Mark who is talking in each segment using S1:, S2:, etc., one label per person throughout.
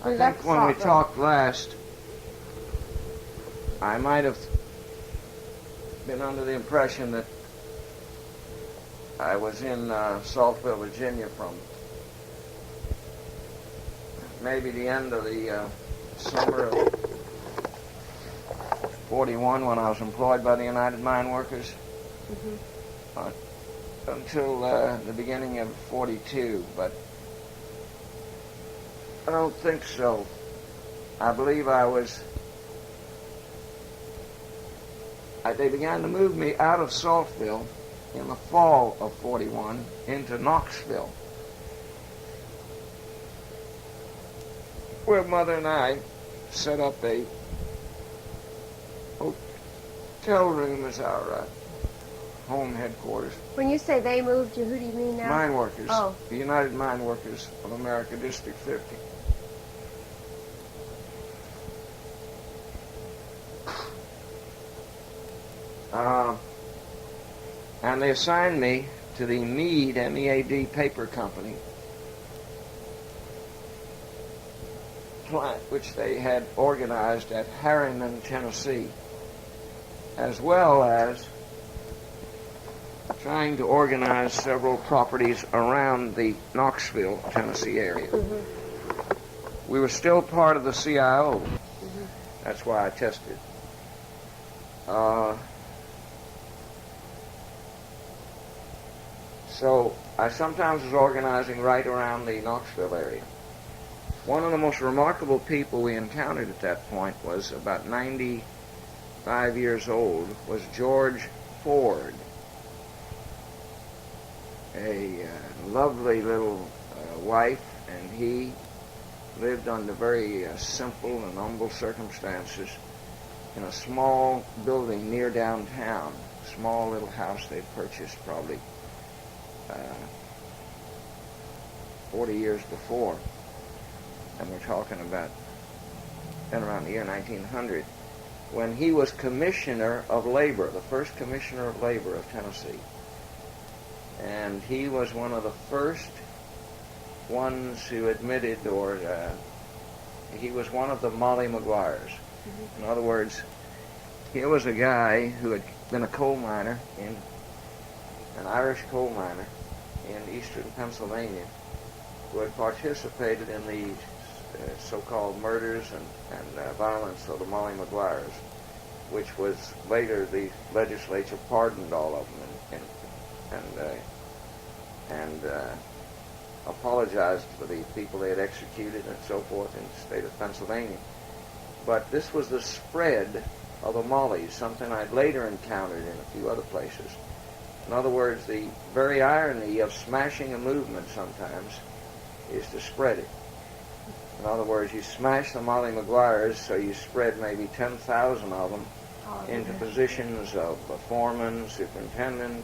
S1: I think when we talked last, I might have been under the impression that I was in Saltville, Virginia from maybe the end of the summer of 41 when I was employed by the United Mine Workers until the beginning of 42, but I don't think so. I believe they began to move me out of Saltville in the fall of 41 into Knoxville, where Mother and I set up a hotel room as our home headquarters.
S2: When you say they moved you, who do you mean now?
S1: Mine Workers.
S2: Oh.
S1: The United Mine Workers of America, District 50. And they assigned me to the Mead, M-E-A-D, paper company plant, which they had organized at Harriman, Tennessee, as well as trying to organize several properties around the Knoxville, Tennessee area. We were still part of the CIO. That's why I tested. So I sometimes was organizing right around the Knoxville area. One of the most remarkable people we encountered at that point was about 95 years old, was George Ford, a lovely little wife, and he lived under very simple and humble circumstances in a small building near downtown, small little house they'd purchased probably 40 years before, and we're talking about then around the year 1900, when he was Commissioner of Labor, the first Commissioner of Labor of Tennessee. And he was one of the first ones who admitted, or he was one of the Molly Maguires. In other words, he was a guy who had been a coal miner, an Irish coal miner in eastern Pennsylvania, who had participated in the so-called murders and violence of the Molly Maguires, which was later the legislature pardoned all of them and apologized for the people they had executed and so forth in the state of Pennsylvania. But this was the spread of the Mollies, something I'd later encountered in a few other places. In other words, the very irony of smashing a movement sometimes is to spread it. In other words, you smash the Molly Maguires, so you spread maybe 10,000 of them into positions of foreman, superintendent.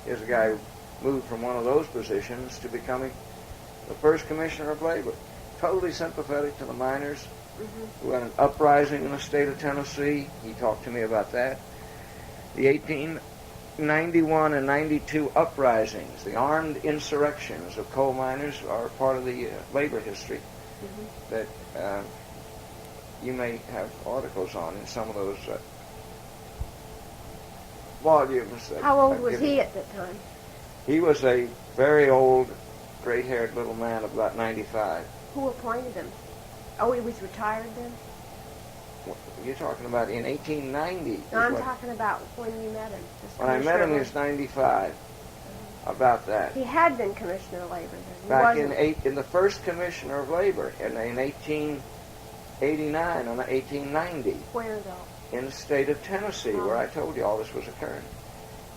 S1: Here's a guy who moved from one of those positions to becoming the first Commissioner of Labor. Totally sympathetic to the miners who had an uprising in the state of Tennessee. He talked to me about that. The 1891 and 92 uprisings, the armed insurrections of coal miners, are part of the labor history that you may have articles on in some of those volumes.
S2: How old was he at that time?
S1: He was a very old, gray-haired little man of about 95.
S2: Who appointed him? Oh, he was retired then?
S1: You're talking about in 1890.
S2: No, I'm talking about when you met him.
S1: When I met him, he was 95. About that.
S2: He had been Commissioner of Labor then.
S1: Back in the first Commissioner of Labor in 1889 and 1890.
S2: Where though?
S1: In the state of Tennessee, where I told you all this was occurring.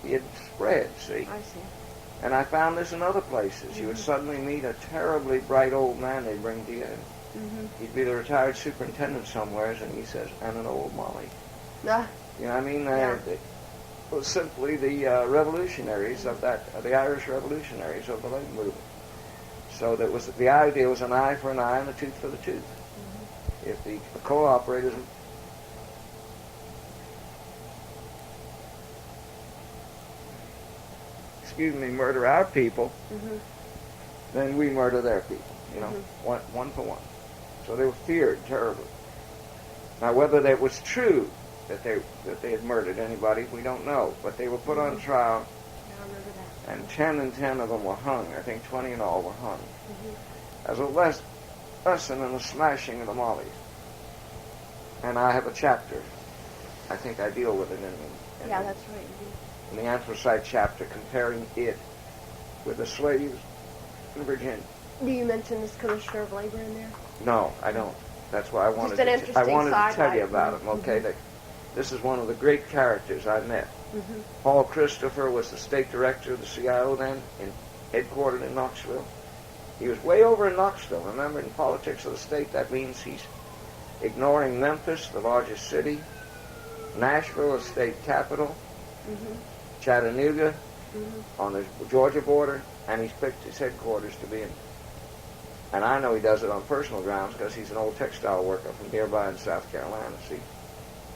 S1: He had spread, see?
S2: I see.
S1: And I found this in other places. You would suddenly meet a terribly bright old man they'd bring to you. He'd be the retired superintendent somewheres, and he says, and an old Molly. You know what I mean? It was simply the revolutionaries of the Irish revolutionaries of the labor movement. So that was the idea was an eye for an eye and a tooth for the tooth. If the coal operators murder our people, then we murder their people, one for one. So they were feared terribly. Now, whether that was true that they had murdered anybody, we don't know. But they were put on trial,
S2: Yeah, I remember that.
S1: and 10 and 10 of them were hung. I think 20 in all were hung. As a lesson in the smashing of the mollies. And I have a chapter. I think I deal with it in
S2: Yeah, that's right.
S1: in the Anthracite chapter, comparing it with the slaves in Virginia.
S2: Do you mention this Commissioner of Labor in there?
S1: No, I don't. That's why I wanted
S2: an
S1: to
S2: interesting
S1: tell you
S2: sidelight.
S1: about him. Okay, this is one of the great characters I met.
S2: Mm-hmm.
S1: Paul Christopher was the state director of the CIO then, headquartered in Knoxville. He was way over in Knoxville. Remember, in politics of the state, that means he's ignoring Memphis, the largest city, Nashville, the state capital, Chattanooga, on the Georgia border, and he's picked his headquarters to be in. And I know he does it on personal grounds because he's an old textile worker from nearby in South Carolina. See,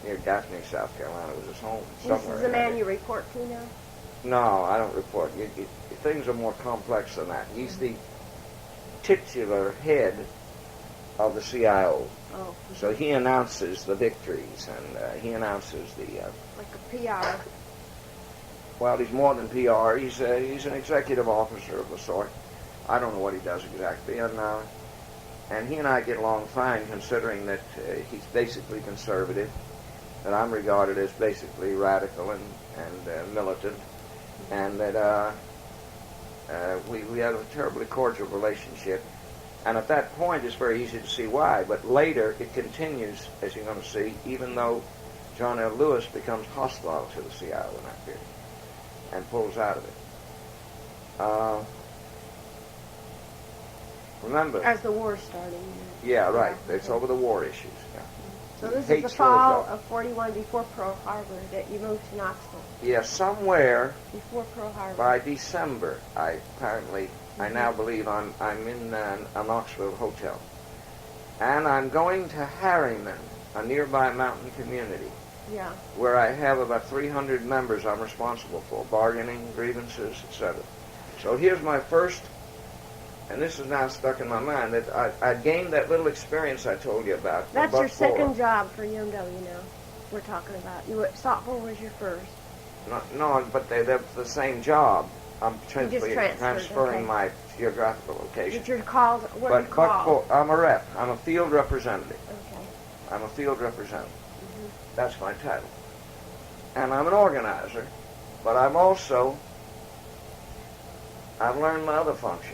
S1: near Daphne, South Carolina was his home.
S2: This is the man you report to now?
S1: No, I don't report. Things are more complex than that. He's the titular head of the CIO.
S2: Oh.
S1: So he announces the victories, and he announces the...
S2: Like a PR.
S1: Well, he's more than PR. He's an executive officer of the sort. I don't know what he does exactly. And he and I get along fine, considering that he's basically conservative, that I'm regarded as basically radical and militant, and that we had a terribly cordial relationship. And at that point, it's very easy to see why. But later, it continues, as you're going to see, even though John L. Lewis becomes hostile to the CIO in that period and pulls out of it. Remember...
S2: As the war's starting.
S1: Yeah, right. It's over the war issues. Yeah.
S2: So this is
S1: Hates
S2: the fall
S1: Roosevelt.
S2: of 41 before Pearl Harbor that you moved to Knoxville.
S1: Yeah, somewhere
S2: Before Pearl Harbor.
S1: by December, I now believe I'm in a Knoxville hotel. And I'm going to Harriman, a nearby mountain community,
S2: Yeah.
S1: where I have about 300 members I'm responsible for, bargaining, grievances, etc. So here's my first, and this is now stuck in my mind, that I gained that little experience I told you about. from
S2: That's your
S1: Buck Fuller.
S2: second job for UMW now. We're talking about. Softball was your first.
S1: No, but they're the same job. I'm
S2: transferred,
S1: transferring
S2: okay.
S1: my geographical location.
S2: But you're called, what are you called?
S1: I'm a rep. I'm a field representative.
S2: Okay.
S1: I'm a field representative. That's my title. And I'm an organizer, but I've learned my other functions.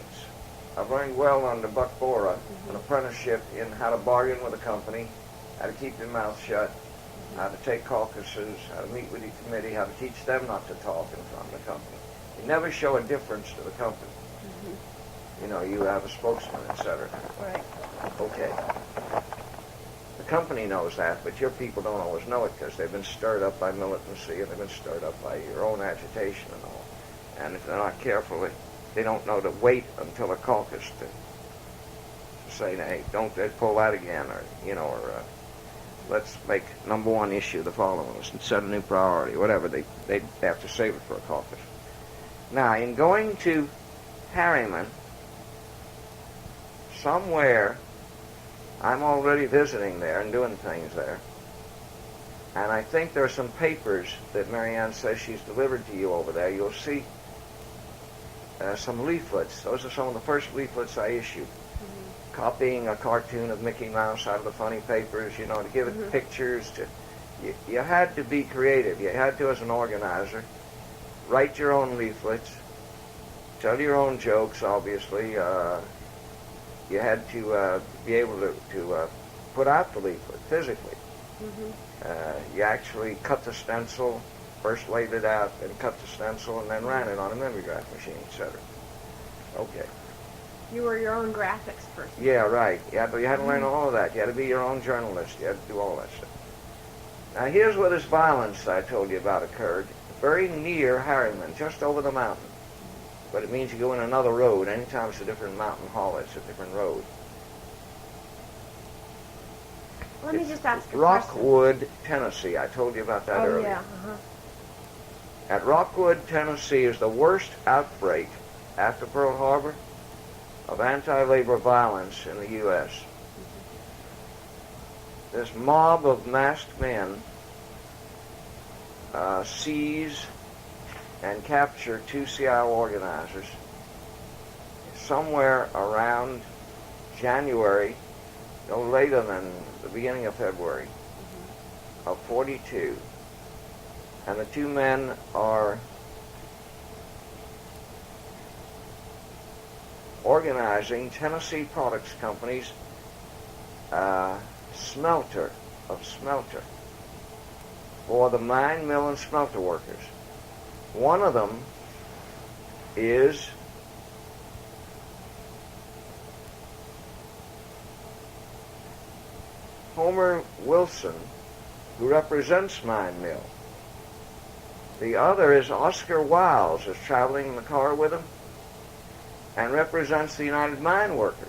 S1: I've learned well under Buck Bora, an apprenticeship in how to bargain with a company, how to keep your mouth shut, how to take caucuses, how to meet with your committee, how to teach them not to talk in front of the company. You never show a difference to the company. You know, you have a spokesman, etc.
S2: Right.
S1: Okay. The company knows that, but your people don't always know it because they've been stirred up by militancy and they've been stirred up by your own agitation and all. And if they're not careful, they don't know to wait until a caucus to say, hey, don't pull that again, or let's make number one issue the following, and set a new priority, whatever. They have to save it for a caucus. Now, in going to Harriman, somewhere, I'm already visiting there and doing things there. And I think there are some papers that Marianne says she's delivered to you over there. You'll see some leaflets. Those are some of the first leaflets I issued. Copying a cartoon of Mickey Mouse out of the funny papers, you know, to give it pictures. You had to be creative. You had to, as an organizer, write your own leaflets, tell your own jokes, obviously. You had to be able to put out the leaflet physically. You actually cut the stencil, first laid it out, then cut the stencil, and then ran it on a mimeograph machine, etc. Okay.
S2: You were your own graphics person.
S1: Yeah, right. You had to learn all of that. You had to be your own journalist. You had to do all that stuff. Now, here's where this violence I told you about occurred. Very near Harriman, just over the mountain. But it means you go in another road. Anytime it's a different mountain haul, it's a different road.
S2: Let me just ask a question.
S1: Rockwood, Tennessee. I told you about that earlier.
S2: Yeah.
S1: At Rockwood, Tennessee is the worst outbreak after Pearl Harbor of anti-labor violence in the U.S. this mob of masked men seize and capture two CIO organizers somewhere around January, no later than the beginning of February of 42. And the two men are organizing Tennessee Products Company's smelter for the mine, mill, and smelter workers. One of them is Homer Wilson, who represents Mine Mill. The other is Oscar Wiles, is traveling in the car with him and represents the United Mine Workers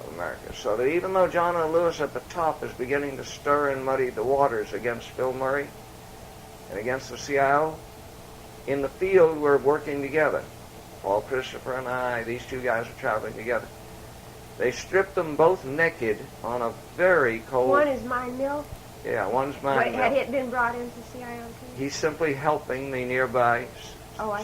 S1: of America. So that even though John O. Lewis at the top is beginning to stir and muddy the waters against Phil Murray and against the CIO, in the field we're working together. Paul Christopher and I, these two guys are traveling together. They stripped them both naked on a very cold...
S2: One is Mine Mill?
S1: Yeah, one's Mine Mill.
S2: Had it been brought into CIO too?
S1: He's simply helping the nearby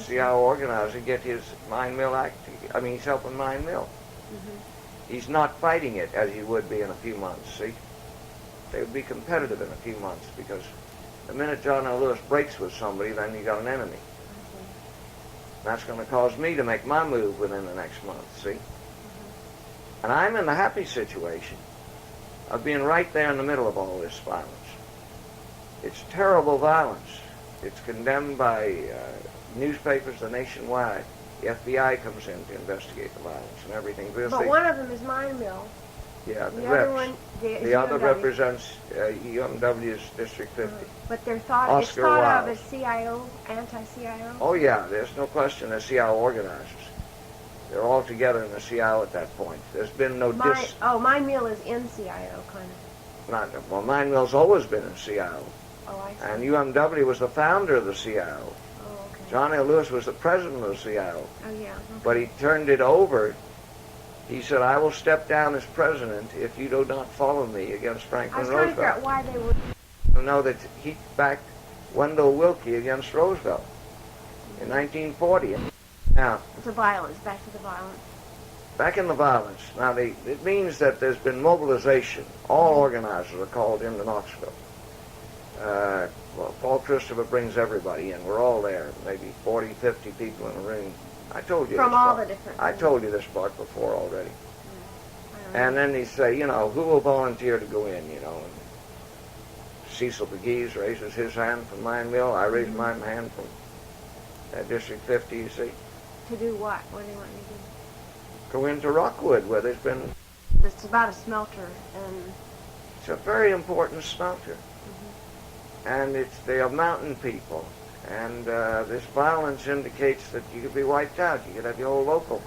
S1: CIO organizer get his Mine Mill act. I mean, he's helping Mine Mill. Mm-hmm. He's not fighting it as he would be in a few months, see? They would be competitive in a few months because the minute John L. Lewis breaks with somebody, then you got an enemy. Mm-hmm. That's going to cause me to make my move within the next month, see? Mm-hmm. And I'm in the happy situation of being right there in the middle of all this violence. It's terrible violence. It's condemned by newspapers nationwide. The FBI comes in to investigate the violence and everything.
S2: But one of them is Mine Mill.
S1: Yeah,
S2: the other one is
S1: the other represents UMW's District 50.
S2: But they're thought,
S1: Oscar
S2: it's thought
S1: Wilde.
S2: of as CIO, anti-CIO?
S1: Oh yeah, there's no question they're CIO organizers. They're all together in the CIO at that point. There's been no
S2: Mine Mill is in CIO, kind of.
S1: Well, Mine Mill's always been in CIO.
S2: Oh, I see.
S1: And UMW was the founder of the CIO.
S2: Oh, okay.
S1: John L. Lewis was the president of the CIO.
S2: Oh, yeah. Okay.
S1: But he turned it over. He said, I will step down as president if you do not follow me against Franklin
S2: Roosevelt. I was trying to figure out why they would...
S1: To know that he backed Wendell Willkie against Roosevelt in 1940. Now,
S2: the violence, back to the violence.
S1: Back in the violence. Now, it means that there's been mobilization. All organizers are called into Knoxville. Well, Paul Christopher brings everybody in. We're all there, maybe 40, 50 people in a room. I told you
S2: from
S1: this
S2: all
S1: part.
S2: The different.
S1: I told you this part before already.
S2: Yeah.
S1: And then they say, who will volunteer to go in, And Cecil McGee's raises his hand from Mine Mill. I raise my hand from District 50, you see.
S2: To do what? What do you want me to do?
S1: Go into Rockwood, where there's been...
S2: It's about a smelter, and...
S1: It's a very important smelter. And they are mountain people. And this violence indicates that you could be wiped out. You could have your whole local.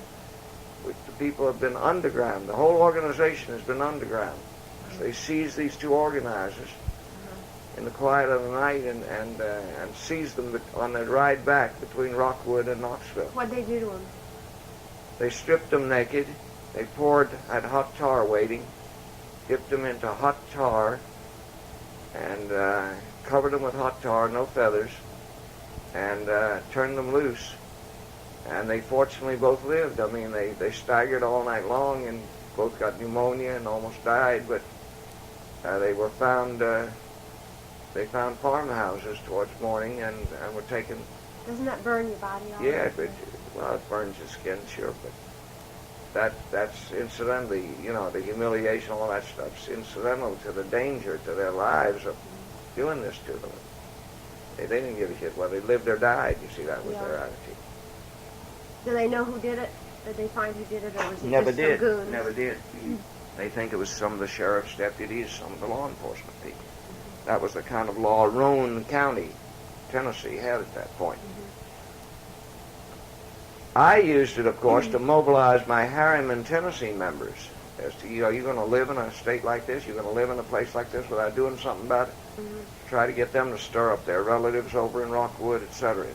S1: Which the people have been underground. The whole organization has been underground. So they seized these two organizers in the quiet of the night and seized them on their ride back between Rockwood and Knoxville.
S2: What'd they do to them?
S1: They stripped them naked. They had hot tar waiting, dipped them into hot tar, and covered them with hot tar, no feathers, and turned them loose. And they fortunately both lived. I mean, they staggered all night long and both got pneumonia and almost died, but they were found, they found farmhouses towards morning and were taken.
S2: Doesn't that burn your body off?
S1: Yeah, but, well, it burns your skin, sure, but that's incidentally, the humiliation, all that stuff's incidental to the danger to their lives of doing this to them. They didn't give a shit whether they lived or died. You see, that was their attitude.
S2: Do they know who did it? Did they find who did it, or was it
S1: Never
S2: just
S1: did.
S2: some goons?
S1: Never did. They think it was some of the sheriff's deputies, some of the law enforcement people. That was the kind of law Roane County, Tennessee, had at that point. I used it, of course, to mobilize my Harriman, Tennessee members as to, are you going to live in a state like this? You're going to live in a place like this without doing something about it? Try to get them to stir up their relatives over in Rockwood, etc.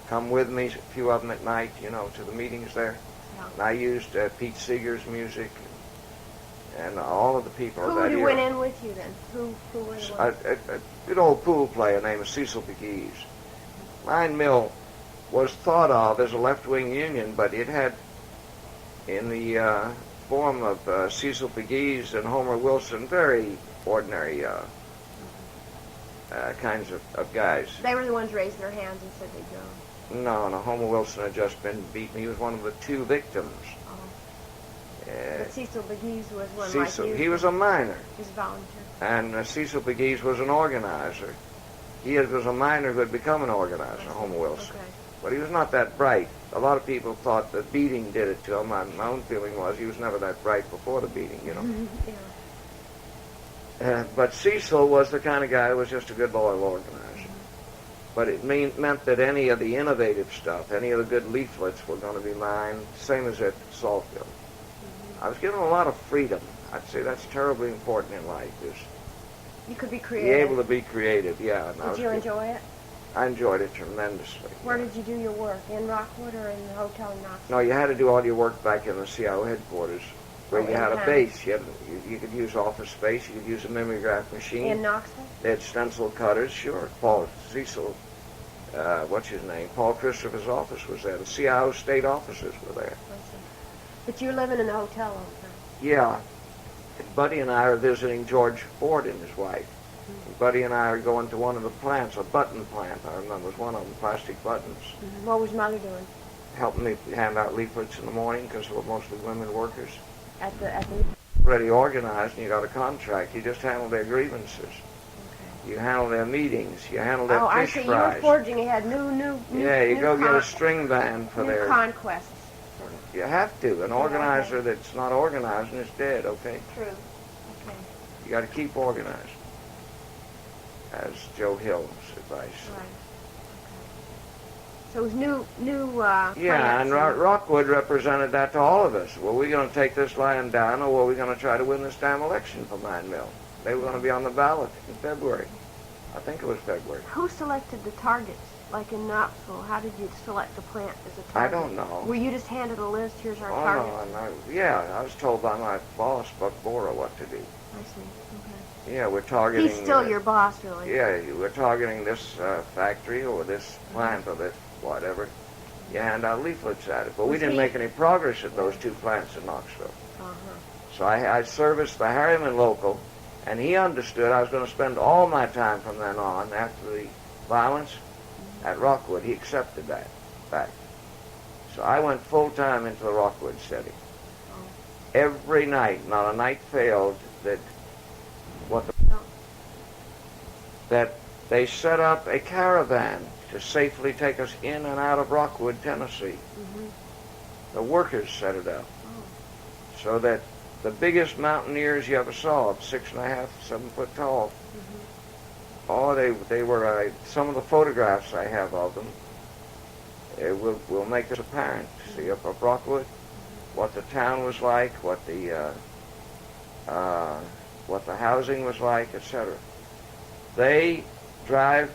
S1: Come with me, a few of them at night, to the meetings there. Yeah. And I used Pete Seeger's music and all of the people
S2: Who
S1: that
S2: went in with you then? Who were the ones?
S1: A good old pool player named Cecil Pegues. Mine Mill was thought of as a left-wing union, but it had, in the form of Cecil Pegues and Homer Wilson, very ordinary kinds of guys.
S2: They were the ones who raised their hands and said they'd go.
S1: No, Homer Wilson had just been beaten. He was one of the 2 victims.
S2: But Cecil Pegues was one
S1: Cecil,
S2: like you.
S1: he was a miner.
S2: He was a volunteer.
S1: And Cecil Pegues was an organizer. He was a miner who had become an organizer, Homer Wilson.
S2: Okay.
S1: But he was not that bright. A lot of people thought the beating did it to him. My own feeling was he was never that bright before the beating, you know.
S2: Yeah.
S1: But Cecil was the kind of guy who was just a good loyal organizer. But it meant that any of the innovative stuff, any of the good leaflets were going to be mine, same as at Saltville. I was given a lot of freedom. I'd say that's terribly important in life, is
S2: You could be
S1: be
S2: creative.
S1: able to be creative, yeah. And
S2: Did you enjoy it?
S1: I enjoyed it tremendously.
S2: Where did you do your work? In Rockwood or in the hotel in Knoxville?
S1: No, you had to do all your work back in the CIO headquarters, where you had a
S2: in-house.
S1: base. You could use office space. You could use a mimeograph machine.
S2: In Knoxville?
S1: They had stencil cutters, sure. Paul Cecil, what's his name? Paul Christopher's office was there. The CIO state offices were there.
S2: I see. But you were living in the hotel all the time.
S1: Yeah. Buddy and I are visiting George Ford and his wife. Buddy and I are going to one of the plants, a button plant. I remember it was one of them, plastic buttons.
S2: What was Mother doing?
S1: Helping me hand out leaflets in the morning because they were mostly women workers.
S2: At the
S1: Already organized and you got a contract. You just handle their grievances.
S2: Okay.
S1: You handle their meetings. You handle their
S2: I
S1: fish
S2: see.
S1: fries.
S2: You were forging ahead new
S1: Yeah, you go get a string band for
S2: new
S1: their...
S2: conquests.
S1: You have to. An organizer that's not organizing is dead, okay?
S2: True. Okay.
S1: You got to keep organized, as Joe Hill's advice.
S2: Right. Okay. So it was new
S1: Yeah, and
S2: plants
S1: Rockwood represented that to all of us. Were we going to take this land down, or were we going to try to win this damn election for Mine Mill? They were going to be on the ballot in February. I think it was February.
S2: Who selected the targets? Like in Knoxville, how did you select the plant as a target?
S1: I don't know.
S2: Were you just handed a list? Here's our
S1: Oh,
S2: target.
S1: no, yeah, I was told by my boss, Buck Bora, what to do.
S2: I see. Okay.
S1: Yeah, we're targeting...
S2: He's still your boss, really.
S1: Yeah, we're targeting this factory or this plant or this whatever. You hand out leaflets at it. But we
S2: Was
S1: didn't
S2: he-
S1: make any progress at those 2 plants in Knoxville.
S2: Uh-huh.
S1: So I serviced the Harriman local, and he understood I was going to spend all my time from then on, after the violence, at Rockwood. He accepted that fact. So I went full-time into the Rockwood setting.
S2: Oh.
S1: Every night, not a night failed,
S2: No.
S1: that they set up a caravan to safely take us in and out of Rockwood, Tennessee.
S2: Mm-hmm.
S1: The workers set it up.
S2: Oh.
S1: So that the biggest mountaineers you ever saw, 6.5, 7 foot tall,
S2: Mm-hmm.
S1: oh, they were, some of the photographs I have of them will make this apparent. See, up Rockwood, what the town was like, what the housing was like, etc. They drive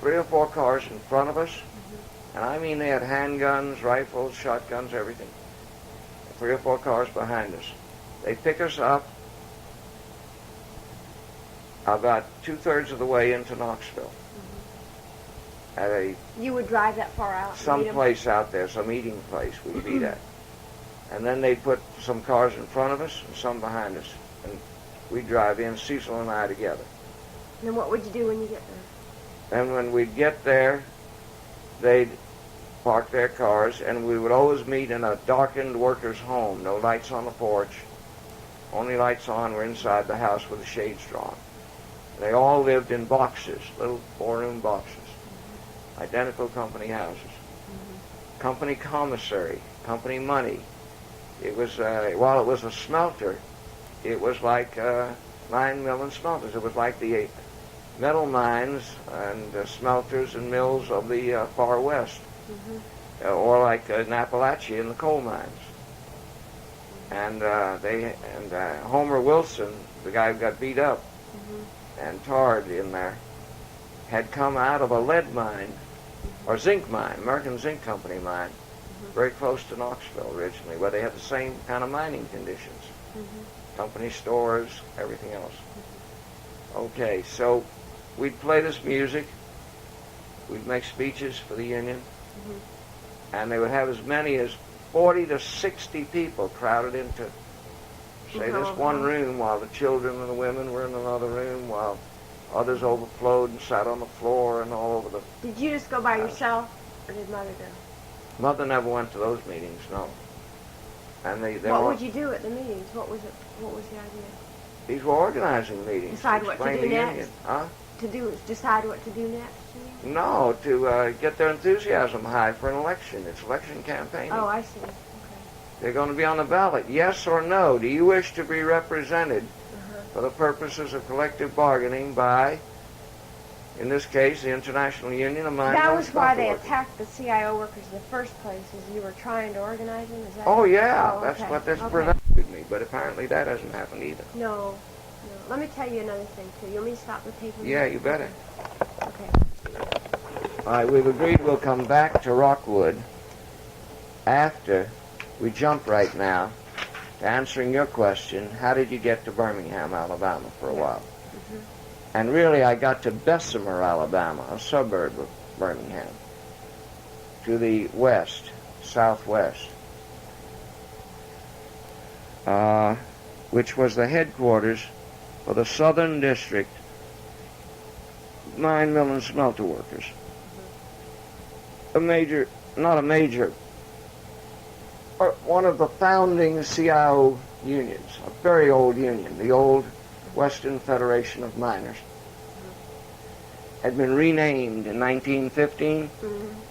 S1: 3 or 4 cars in front of us, and I mean they had handguns, rifles, shotguns, everything. 3 or 4 cars behind us. They pick us up about 2/3 of the way into Knoxville. At a
S2: You would drive that far out?
S1: some
S2: meet 'em?
S1: place out there, some eating place we'd eat at. And then they'd put some cars in front of us and some behind us. And we'd drive in, Cecil and I together.
S2: And then what would you do when you get there?
S1: And when we'd get there, they'd park their cars, and we would always meet in a darkened worker's home. No lights on the porch. Only lights on were inside the house with the shades drawn. They all lived in boxes, little 4-room boxes. Identical company houses. Company commissary, company money. It was, while it was a smelter, it was like mine, mill, and smelters. It was like the metal mines and smelters and mills of the far west, or like in Appalachia in the coal mines. And Homer Wilson, the guy who got beat up and tarred in there, had come out of a lead mine, or zinc mine, American Zinc Company mine, very close to Knoxville originally, where they had the same kind of mining conditions. company stores, everything else. Okay, so we'd play this music. We'd make speeches for the union. And they would have as many as 40 to 60 people crowded into, say, this one room, while the children and the women were in another room, while others overflowed and sat on the floor and all over the...
S2: Did you just go by yourself, or did Mother go?
S1: Mother never went to those meetings, no. And they
S2: what would you do at the meetings? What was the idea?
S1: These were organizing meetings.
S2: Decide what to do next?
S1: Union. Huh?
S2: Decide what to do next?
S1: No, to get their enthusiasm high for an election. It's election campaigning.
S2: Oh, I see. Okay.
S1: They're going to be on the ballot. Yes or no? Do you wish to be represented for the purposes of collective bargaining by, in this case, the International Union of Mine
S2: That
S1: and
S2: was why they
S1: Workers?
S2: attacked the CIO workers in the first place, is you were trying to organize them? Is that
S1: Oh, yeah.
S2: Oh,
S1: That's
S2: okay.
S1: what this
S2: Okay.
S1: prevented me. But apparently that hasn't happened either.
S2: No. Let me tell you another thing, too. You want me to stop the tape?
S1: Yeah, you better.
S2: Okay.
S1: All right, we've agreed we'll come back to Rockwood after we jump right now to answering your question, how did you get to Birmingham, Alabama for a while? And really, I got to Bessemer, Alabama, a suburb of Birmingham, to the west, southwest, which was the headquarters for the Southern District Mine, Mill, and Smelter Workers. One of the founding CIO unions, a very old union, the old Western Federation of Miners, had been renamed in 1915.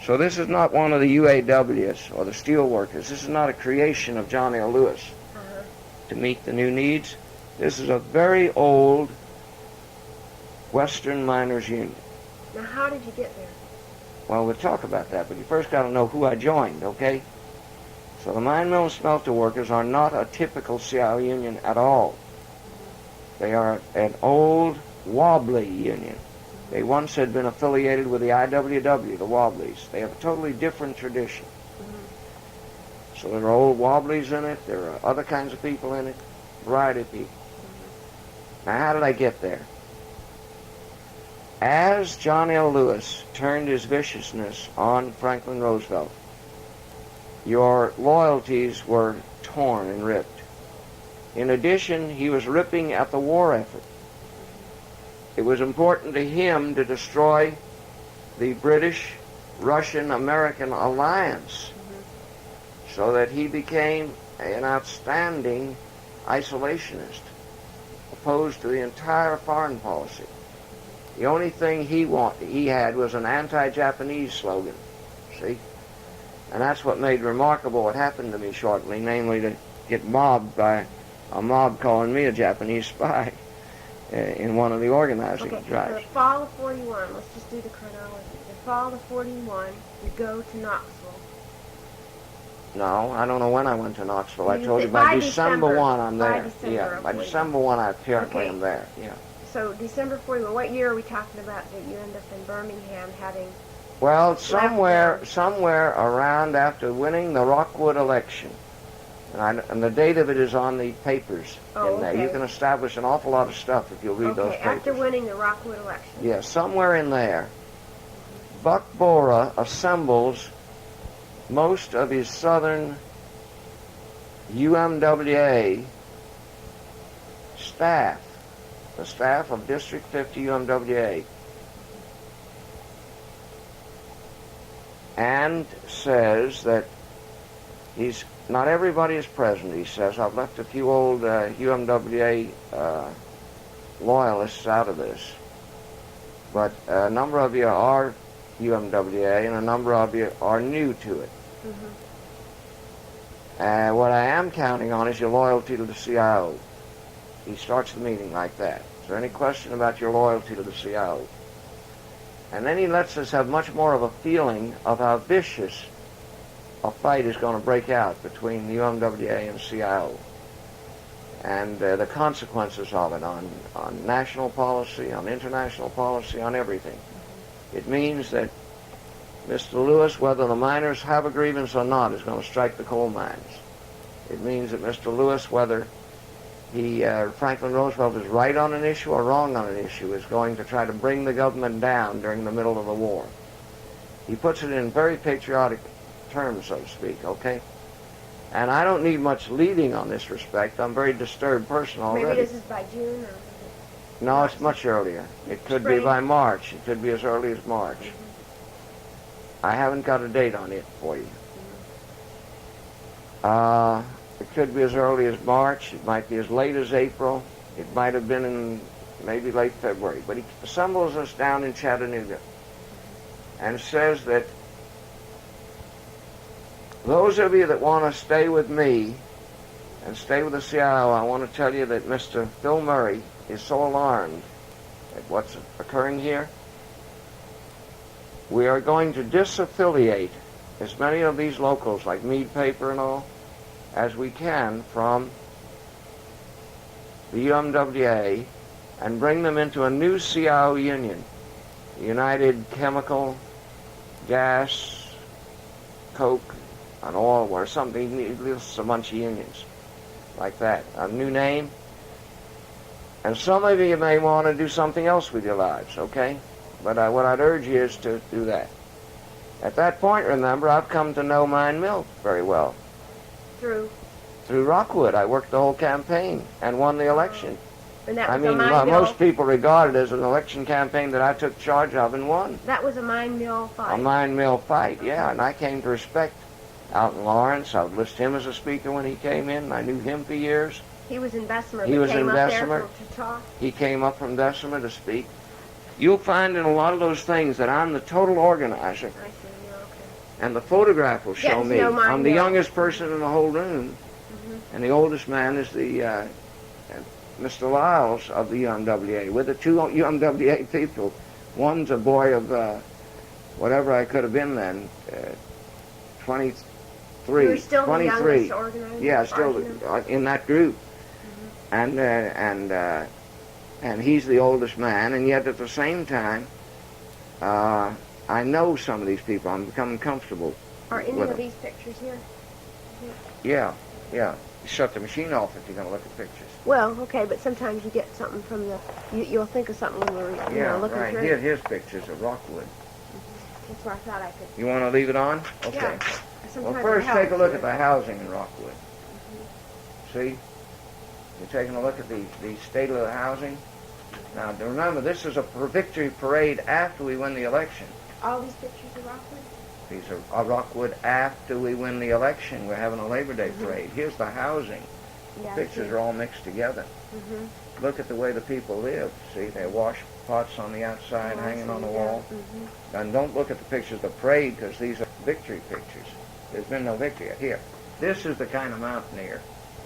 S1: So this is not one of the UAWs or the steel workers. This is not a creation of John L. Lewis to meet the new needs. This is a very old Western Miners Union.
S2: Now, how did you get there?
S1: Well, we'll talk about that, but you first got to know who I joined, okay? So the Mine, Mill, and Smelter Workers are not a typical CIO union at all. They are an old wobbly union. They once had been affiliated with the IWW, the Wobblies. They have a totally different tradition. So there are old Wobblies in it. There are other kinds of people in it, variety of people. Now, how did I get there? As John L. Lewis turned his viciousness on Franklin Roosevelt, your loyalties were torn and ripped. In addition, he was ripping at the war effort. It was important to him to destroy the British, Russian, American alliance so that he became an outstanding isolationist, opposed to the entire foreign policy. The only thing he had was an anti-Japanese slogan, see? And that's what made remarkable what happened to me shortly, namely to get mobbed by a mob calling me a Japanese spy in one of the organizing drives.
S2: The fall of 41, let's just do the chronology. The fall of 41, you go to Knoxville.
S1: No, I don't know when I went to Knoxville. I told you by December 1 I'm there. By December 1 I apparently am there, yeah.
S2: So December 41, what year are we talking about that you end up in Birmingham having...
S1: Well, somewhere around after winning the Rockwood election. And the date of it is on the papers in there. You can establish an awful lot of stuff if you'll read those papers.
S2: After winning the Rockwood election.
S1: Yeah, somewhere in there, Buck Bora assembles most of his southern UMWA staff, the staff of District 50 UMWA, and says that not everybody is present, he says. I've left a few old UMWA loyalists out of this. But a number of you are UMWA and a number of you are new to it. What I am counting on is your loyalty to the CIO. He starts the meeting like that. Is there any question about your loyalty to the CIO? And then he lets us have much more of a feeling of how vicious a fight is going to break out between the UMWA and CIO, and the consequences of it on national policy, on international policy, on everything. It means that Mr. Lewis, whether the miners have a grievance or not, is going to strike the coal mines. It means that Mr. Lewis, whether Franklin Roosevelt is right on an issue or wrong on an issue, is going to try to bring the government down during the middle of the war. He puts it in very patriotic terms, so to speak, okay? And I don't need much leading on this respect. I'm a very disturbed person already.
S2: Maybe this is by June or...
S1: No, it's much earlier. It could be by March. It could be as early as March. I haven't got a date on it for you. It could be as early as March. It might be as late as April. It might have been in maybe late February. But he assembles us down in Chattanooga and says that those of you that want to stay with me and stay with the CIO, I want to tell you that Mr. Phil Murray is so alarmed at what's occurring here. We are going to disaffiliate as many of these locals, like Mead Paper and all, as we can from the UMWA and bring them into a new CIO union, United Chemical, Gas, Coke, and Oil, or something. He lists a bunch of unions like that. A new name. And some of you may want to do something else with your lives, okay? But what I'd urge you is to do that. At that point, remember, I've come to know Mine Mill very well.
S2: Through
S1: Rockwood. I worked the whole campaign and won the election.
S2: And that
S1: I
S2: was
S1: mean,
S2: a mine mill.
S1: most people regard it as an election campaign that I took charge of and won.
S2: That was a mine mill fight.
S1: A mine mill fight, yeah. And I came to respect Alton Lawrence. I would list him as a speaker when he came in. I knew him for years.
S2: He was in Bessemer.
S1: He was in
S2: up
S1: Bessemer.
S2: There to talk.
S1: He came up from Bessemer to speak. You'll find in a lot of those things that I'm the total organizer.
S2: I see. Yeah, okay.
S1: And the photograph will show me. I'm the
S2: mill.
S1: youngest person in the whole room. And the oldest man is the Mr. Lyles of the UMWA, with the two UMWA people. One's a boy of whatever I could have been then, 23.
S2: You were still
S1: 23.
S2: the youngest organizer?
S1: Yeah, still in that group. And he's the oldest man, and yet at the same time, I know some of these people. I'm becoming comfortable.
S2: Are any
S1: with
S2: of
S1: them.
S2: these pictures here?
S1: Yeah. You shut the machine off if you're going to look at pictures.
S2: Well, okay, but sometimes you get something from the... You'll think of something when you're looking
S1: right.
S2: through.
S1: Here's pictures of Rockwood.
S2: That's where I thought I could...
S1: You want to leave it on? Okay.
S2: Yeah.
S1: Well,
S2: Sometimes
S1: first
S2: it
S1: take a
S2: helps.
S1: look at the housing in Rockwood. See? You're taking a look at the state of the housing. Now, remember, this is a victory parade after we win the election.
S2: All these pictures of Rockwood?
S1: These are Rockwood after we win the election. We're having a Labor Day parade. Here's the housing.
S2: Yeah,
S1: The pictures are all mixed together. Look at the way the people live. See, they wash pots on the outside, hanging on the wall. And don't look at the pictures of the parade, because these are victory pictures. There's been no victory yet. Here, this is the kind of mountaineer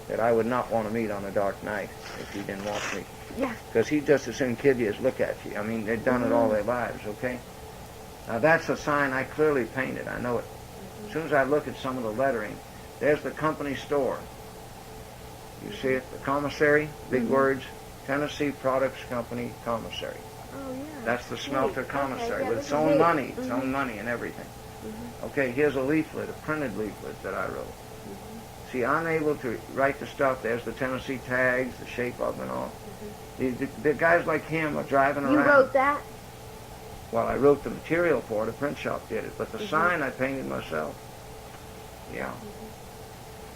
S1: that I would not want to meet on a dark night if he didn't want me.
S2: Yeah.
S1: Because he'd just as soon kid you as look at you. I mean, they've done it all their lives, okay? Now, that's a sign I clearly painted. I know it. As soon as I look at some of the lettering, there's the company store. You see it? The commissary, big words, Tennessee Products Company Commissary.
S2: Oh, yeah.
S1: That's the smelter commissary
S2: Okay,
S1: with
S2: this
S1: its
S2: is
S1: own
S2: neat.
S1: money, its own money and everything. Okay, here's a leaflet, a printed leaflet that I wrote. See, I'm able to write the stuff. There's the Tennessee tags, the shape of them and all. The guys like him are driving around.
S2: You wrote that?
S1: Well, I wrote the material for it. A print shop did it. But the sign I painted myself. Yeah.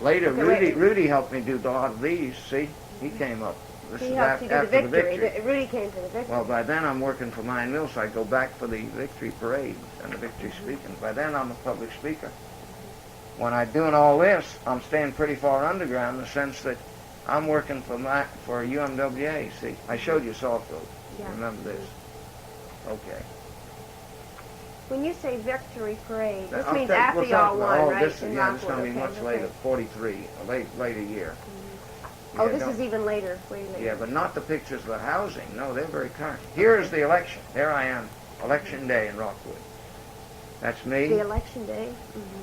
S1: Later,
S2: Okay,
S1: Rudy helped me do a lot of these. See? He came up. This
S2: He
S1: is
S2: helped you do
S1: after
S2: the victory. Rudy came for the victory.
S1: Well, by then I'm working for Mine Mill, so I go back for the victory parade and the victory speaking. By then I'm a public speaker. When I'm doing all this, I'm staying pretty far underground in the sense that I'm working for UMWA. See, I showed you Sawfield.
S2: Yeah.
S1: Remember this? Okay.
S2: When you say victory parade, this
S1: I'll
S2: means
S1: take-
S2: after
S1: we'll
S2: y'all
S1: talk-
S2: won,
S1: oh,
S2: right?
S1: This,
S2: In
S1: yeah, this is
S2: Rockwood,
S1: going to be
S2: okay,
S1: much
S2: okay.
S1: later, 43, a later year.
S2: Oh,
S1: Yeah,
S2: this
S1: don't-
S2: is even later, way later.
S1: Yeah, but not the pictures of the housing. No, they're very current. Here is the election. There I am, election day in Rockwood. That's me.
S2: The election day.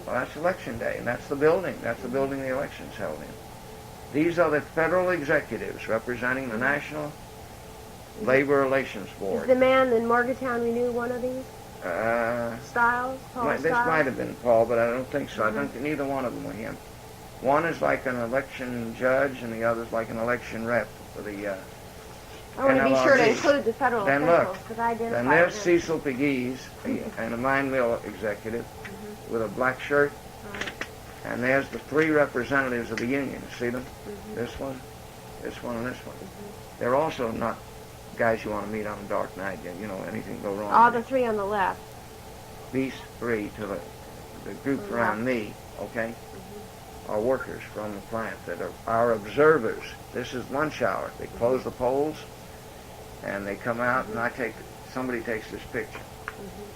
S1: Well, that's election day, and that's the building. That's the building the election's held in. These are the federal executives representing the National Labor Relations
S2: Is
S1: Board.
S2: the man in Morgantown Renew one of these? Styles? Paul
S1: This
S2: Styles?
S1: might have been Paul, but I don't think so. I don't think neither one of them were him. One is like an election judge, and the other's like an election rep for the
S2: I want to be sure to
S1: NLRB.
S2: include the federal
S1: Then
S2: officials,
S1: look,
S2: because I identify
S1: then there's
S2: with them.
S1: Cecil Pegues, and a mine mill executive with a black shirt.
S2: Right.
S1: And there's the three representatives of the union. See them?
S2: Mhm.
S1: This one, and this one.
S2: Mhm.
S1: They're also not guys you want to meet on a dark night. You know, anything go wrong.
S2: All the three on the left.
S1: These three to the group around me, okay, are workers from the plant that are our observers. This is lunch hour. They close the polls, and they come out, and somebody takes this picture.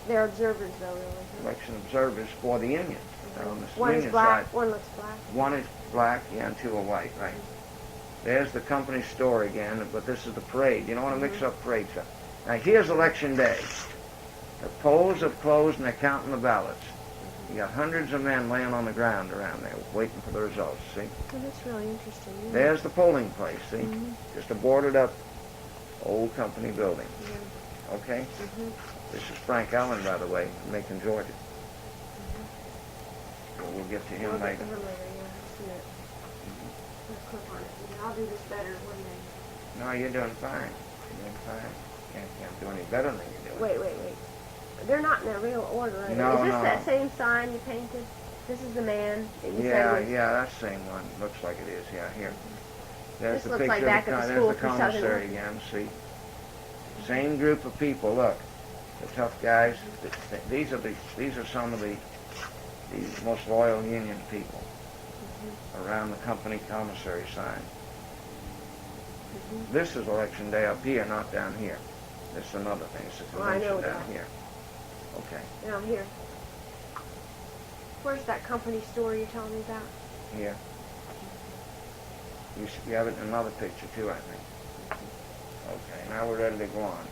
S2: They're observers, though, really.
S1: Election observers for the union. They're on the
S2: One is
S1: union
S2: black,
S1: side.
S2: one looks black.
S1: One is black, yeah, and two are white, right. There's the company store again, but this is the parade. You don't want to mix up parade stuff. Now, here's election day. The polls have closed, and they're counting the ballots. You got hundreds of men laying on the ground around there, waiting for the results, see?
S2: Oh, that's really interesting. Yeah.
S1: There's the polling place, see? Just a boarded-up old company building, okay? This is Frank Allen, by the way, from Macon, Georgia. We'll get to him later.
S2: Yeah, I've seen it. Let's click on it. I'll do this better one day.
S1: No, you're doing fine. You're doing fine. Can't do any better than you're doing.
S2: Wait. They're not in their real order, are they?
S1: No,
S2: Is this
S1: no.
S2: that same sign you painted? This is the man that you
S1: Yeah,
S2: said was...
S1: yeah, that same one. Looks like it is, yeah, here. There's
S2: This
S1: the
S2: looks
S1: picture
S2: like back at the
S1: there's
S2: school
S1: the
S2: for Southern
S1: commissary
S2: Italy.
S1: again, see? Same group of people, look. The tough guys. These are some of the most loyal union people around the company commissary sign. This is election day up here, not down here. This is another thing. It's a
S2: I know
S1: convention down
S2: that.
S1: here. Okay,
S2: Now, here. Where's that company store you're telling me about?
S1: here. You have it in another picture too, I think. Okay, now we're ready to go on.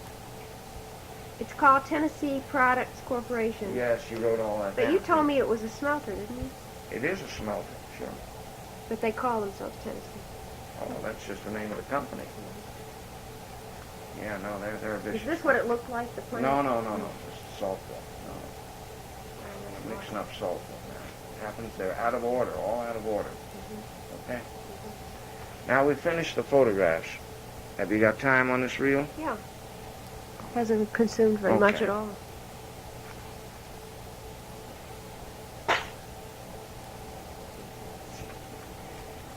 S2: It's called Tennessee Products Corporation.
S1: Yes, you wrote all that
S2: But
S1: down.
S2: you told me it was a smelter, didn't you?
S1: It is a smelter, sure.
S2: But they call themselves Tennessee.
S1: Oh, well, that's just the name of the company. Yeah, no, they're a
S2: Is
S1: vicious.
S2: this what it looked like, the plant?
S1: No. Just Saltville. No, mixing up Saltville now. It happens they're out of order, all out of order. Okay. Now we finished the photographs. Have you got time on this reel?
S2: Yeah. Hasn't consumed very much at all.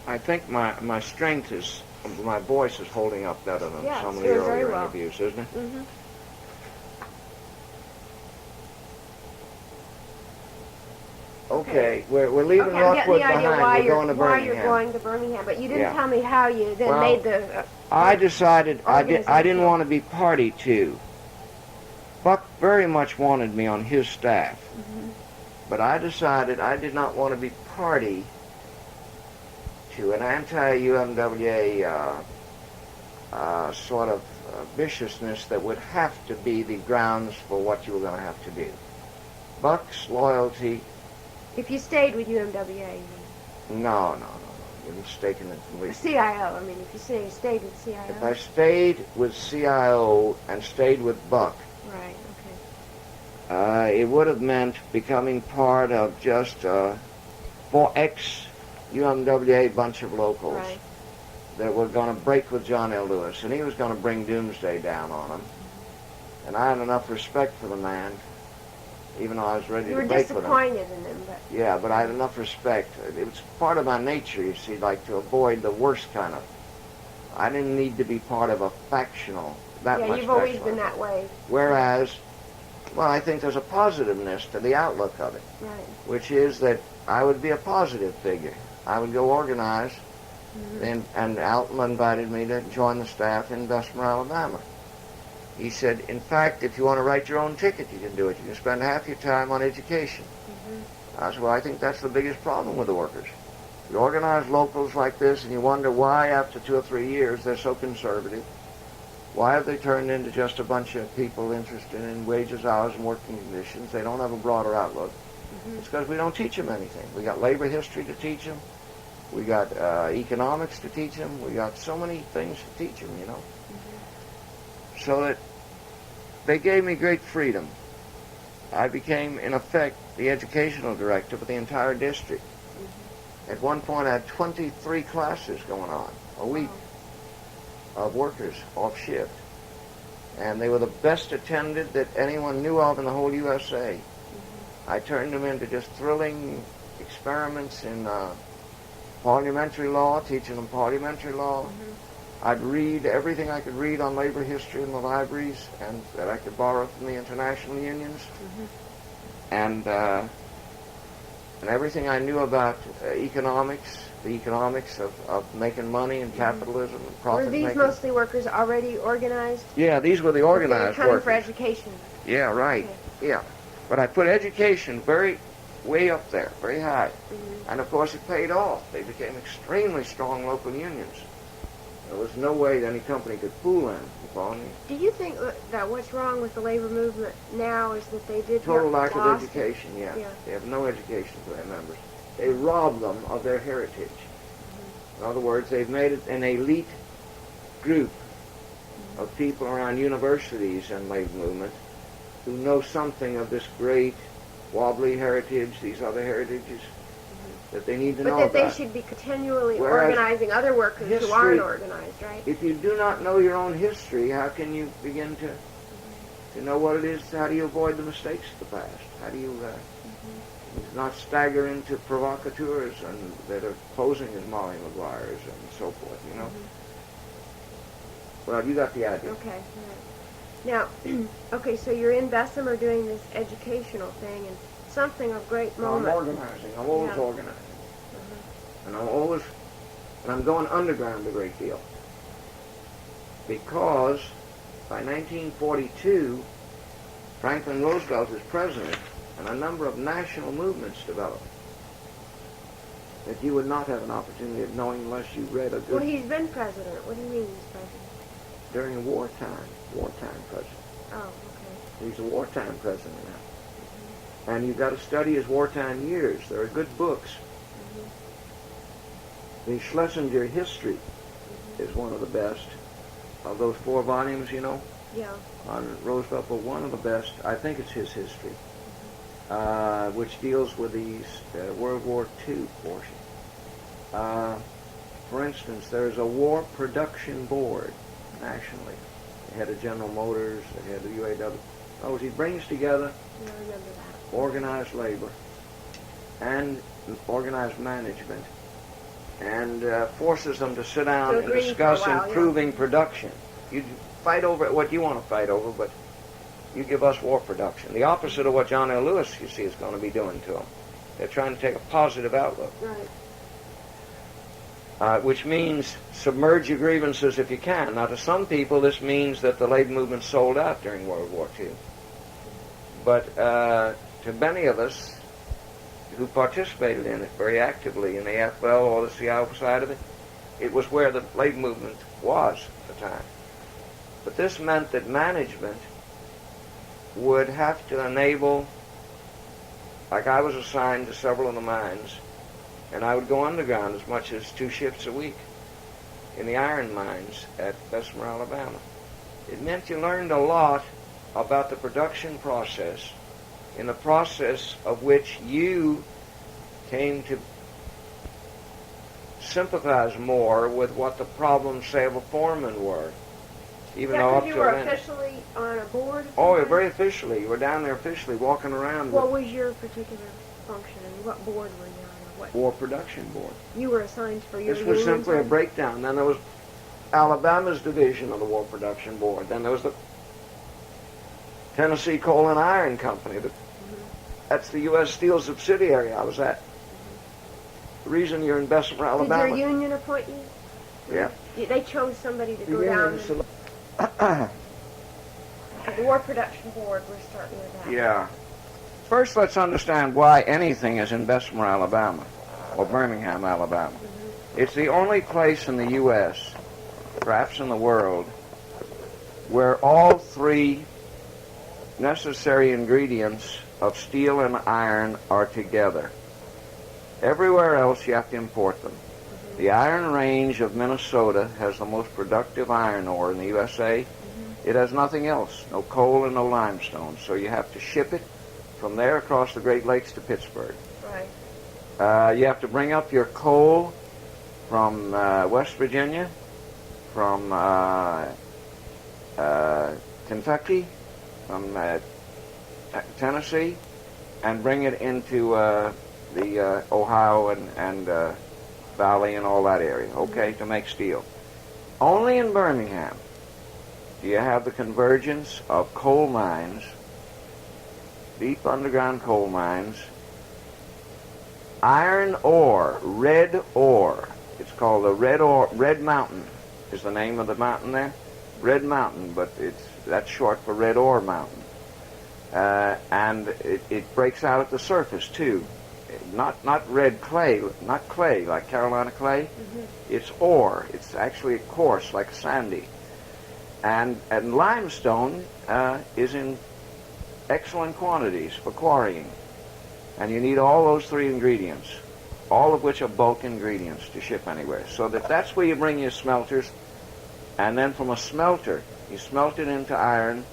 S1: I think my strength is, my voice is holding up better than
S2: Yeah,
S1: some
S2: it's
S1: of the
S2: doing very
S1: earlier
S2: well.
S1: interviews, isn't it?
S2: Mm-hmm.
S1: Okay, we're leaving
S2: Okay, I'm getting
S1: Rockwood
S2: the idea
S1: behind.
S2: why
S1: We're going to
S2: why
S1: Birmingham.
S2: you're going to Birmingham, but you didn't
S1: Yeah.
S2: tell me how you then
S1: Well,
S2: made the...
S1: I decided I didn't
S2: Organization.
S1: want to be party to. Buck very much wanted me on his staff, but I decided I did not want to be party to an anti-UMWA sort of viciousness that would have to be the grounds for what you were going to have to do. Buck's loyalty,
S2: If you stayed with UMWA,
S1: no, you're mistaken it completely.
S2: CIO, I mean, if you stayed with CIO.
S1: If I stayed with CIO and stayed with Buck,
S2: Right, okay.
S1: it would have meant becoming part of just for ex-UMWA bunch of locals
S2: Right.
S1: that were going to break with John L. Lewis, and he was going to bring doomsday down on them. And I had enough respect for the man, even though I was ready
S2: You
S1: to
S2: were
S1: break with him.
S2: disappointed in them, but...
S1: Yeah, but I had enough respect. It was part of my nature, you see, like to avoid the worst kind of... I didn't need to be part of a factional, that
S2: Yeah,
S1: much
S2: you've always
S1: factional.
S2: been that way.
S1: Whereas, well, I think there's a positiveness to the outlook of it,
S2: Right.
S1: which is that I would be a positive figure. I would go organize, and Alton invited me to join the staff in Birmingham, Alabama. He said, in fact, if you want to write your own ticket, you can do it. You can spend half your time on education. I said, well, I think that's the biggest problem with the workers. You organize locals like this, and you wonder why, after 2 or 3 years, they're so conservative. Why have they turned into just a bunch of people interested in wages, hours, and working conditions? They don't have a broader outlook. It's because we don't teach them anything. We got labor history to teach them. We got economics to teach them. We got so many things to teach them, you know. So that they gave me great freedom. I became, in effect, the educational director for the entire district. At one point, I had 23 classes going on a week of workers off shift. And they were the best attended that anyone knew of in the whole USA. I turned them into just thrilling experiments in parliamentary law, teaching them parliamentary law. I'd read everything I could read on labor history in the libraries and that I could borrow from the international unions. And everything I knew about economics, the economics of making money and capitalism and profit
S2: Were these
S1: making.
S2: mostly workers already organized?
S1: Yeah, these were the organized
S2: They were coming
S1: workers.
S2: for education.
S1: Yeah, right.
S2: Okay.
S1: Yeah. But I put education way up there, very high. And of course it paid off. They became extremely strong local unions. There was no way any company could fool them. You follow me?
S2: Do you think that what's wrong with the labor movement now is that they did
S1: Total
S2: not
S1: lack of
S2: lost
S1: education,
S2: it?
S1: yeah. They have no education for their members. They rob them of their heritage. In other words, they've made it an elite group of people around universities and labor movement who know something of this great wobbly heritage, these other heritages that they need to know
S2: But that they
S1: about.
S2: should be continually
S1: Whereas
S2: organizing other workers who
S1: history-
S2: aren't organized, right?
S1: If you do not know your own history, how can you begin to know what it is? How do you avoid the mistakes of the past? How do you not stagger into provocateurs and that are posing as Molly Maguires and so forth, you know? Well, you got the idea.
S2: Okay. Right. Now, okay, so you're in Bessemer doing this educational thing, and something of great moment.
S1: I'm organizing. I'm always
S2: Yeah.
S1: organizing. And I'm going underground a great deal. Because by 1942, Franklin Roosevelt is president, and a number of national movements developed that you would not have an opportunity of knowing unless you read a good...
S2: Well, he's been president. What do you mean he's president?
S1: During wartime president.
S2: Oh, okay.
S1: He's a wartime president now. And you've got to study his wartime years. There are good books. The Schlesinger History is one of the best of those 4 volumes, you know,
S2: Yeah.
S1: on Roosevelt, but one of the best, I think it's his history, which deals with the World War II portion. For instance, there's a war production board nationally. The head of General Motors, the head of UAW. He brings together
S2: I remember that.
S1: organized labor and organized management and forces them to sit down
S2: To
S1: and
S2: agree for a
S1: discuss
S2: while,
S1: improving production. You fight over what you want to fight over, but you give us war production. The opposite of what John L. Lewis, you see, is going to be doing to them. They're trying to take a positive outlook.
S2: Right.
S1: Which means submerge your grievances if you can. Now, to some people, this means that the labor movement sold out during World War II. But to many of us who participated in it very actively in the AFL or the Seattle side of it, it was where the labor movement was at the time. But this meant that management would have to enable, like I was assigned to several of the mines, and I would go underground as much as 2 shifts a week in the iron mines at Bessemer, Alabama. It meant you learned a lot about the production process, in the process of which you came to sympathize more with what the problems, say, of a foreman were. Even though up
S2: you
S1: to
S2: were
S1: then...
S2: officially on a board?
S1: Oh, yeah, very officially. You were down there officially, walking around
S2: What
S1: with
S2: was your particular function, and what board were you on? Or what?
S1: War Production Board.
S2: You were assigned for your
S1: This was
S2: union
S1: simply a
S2: time?
S1: breakdown. Then there was Alabama's division of the War Production Board. Then there was the Tennessee Coal and Iron Company. That's the U.S. Steel subsidiary I was at. The reason you're in Bessemer, Alabama...
S2: Did your union appoint you?
S1: Yeah.
S2: They chose somebody to
S1: The
S2: go down
S1: union
S2: and... The War Production Board, we're starting with that.
S1: Yeah. First, let's understand why anything is in Bessemer, Alabama, or Birmingham, Alabama. It's the only place in the U.S., perhaps in the world, where all 3 necessary ingredients of steel and iron are together. Everywhere else, you have to import them. The Iron Range of Minnesota has the most productive iron ore in the USA. It has nothing else, no coal and no limestone, so you have to ship it from there across the Great Lakes to Pittsburgh.
S2: Right.
S1: You have to bring up your coal from West Virginia, from Kentucky, from Tennessee, and bring it into the Ohio and Valley and all that area, okay, to make steel. Only in Birmingham do you have the convergence of coal mines, deep underground coal mines, iron ore, red ore. It's called the Red Mountain is the name of the mountain there. Red Mountain, but that's short for Red Ore Mountain. And it breaks out at the surface too. Not red clay, not clay like Carolina clay. Mm-hmm. It's ore. It's actually coarse like sandy. And limestone is in excellent quantities for quarrying. And you need all those three ingredients, all of which are bulk ingredients to ship anywhere. So that's where you bring your smelters. And then from a smelter, you smelt it into iron,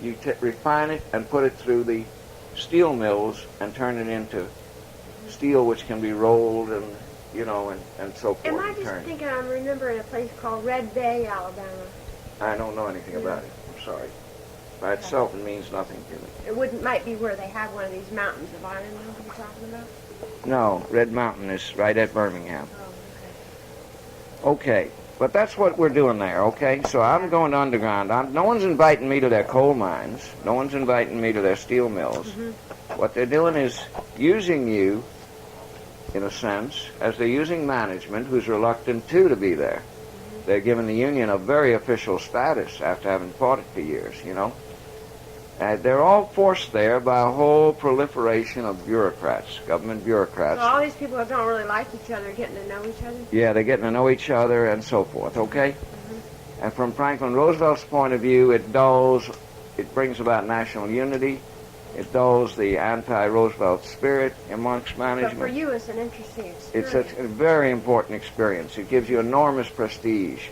S1: you refine it and put it through the steel mills and turn it into steel which can be rolled and, you know, and so forth.
S2: Am I just thinking I'm remembering a place called Red Bay, Alabama?
S1: I don't know anything about it. I'm sorry. By itself, it means nothing to me.
S2: It might be where they have one of these mountains of iron that you're talking about?
S1: No, Red Mountain is right at Birmingham.
S2: Oh,
S1: okay. But that's what we're doing there, okay? So I'm going to underground. No one's inviting me to their coal mines. No one's inviting me to their steel mills. Mm-hmm. What they're doing is using you, in a sense, as they're using management, who's reluctant, too, to be there. Mm-hmm. They're giving the union a very official status after having fought it for years, you know? They're all forced there by a whole proliferation of bureaucrats, government bureaucrats.
S2: So all these people that don't really like each other are getting to know each other?
S1: Yeah, they're getting to know each other and so forth, okay? Mm-hmm. And from Franklin Roosevelt's point of view, it brings about national unity. It dulls the anti-Roosevelt spirit amongst management.
S2: But for you, it's an interesting experience.
S1: It's a very important experience. It gives you enormous prestige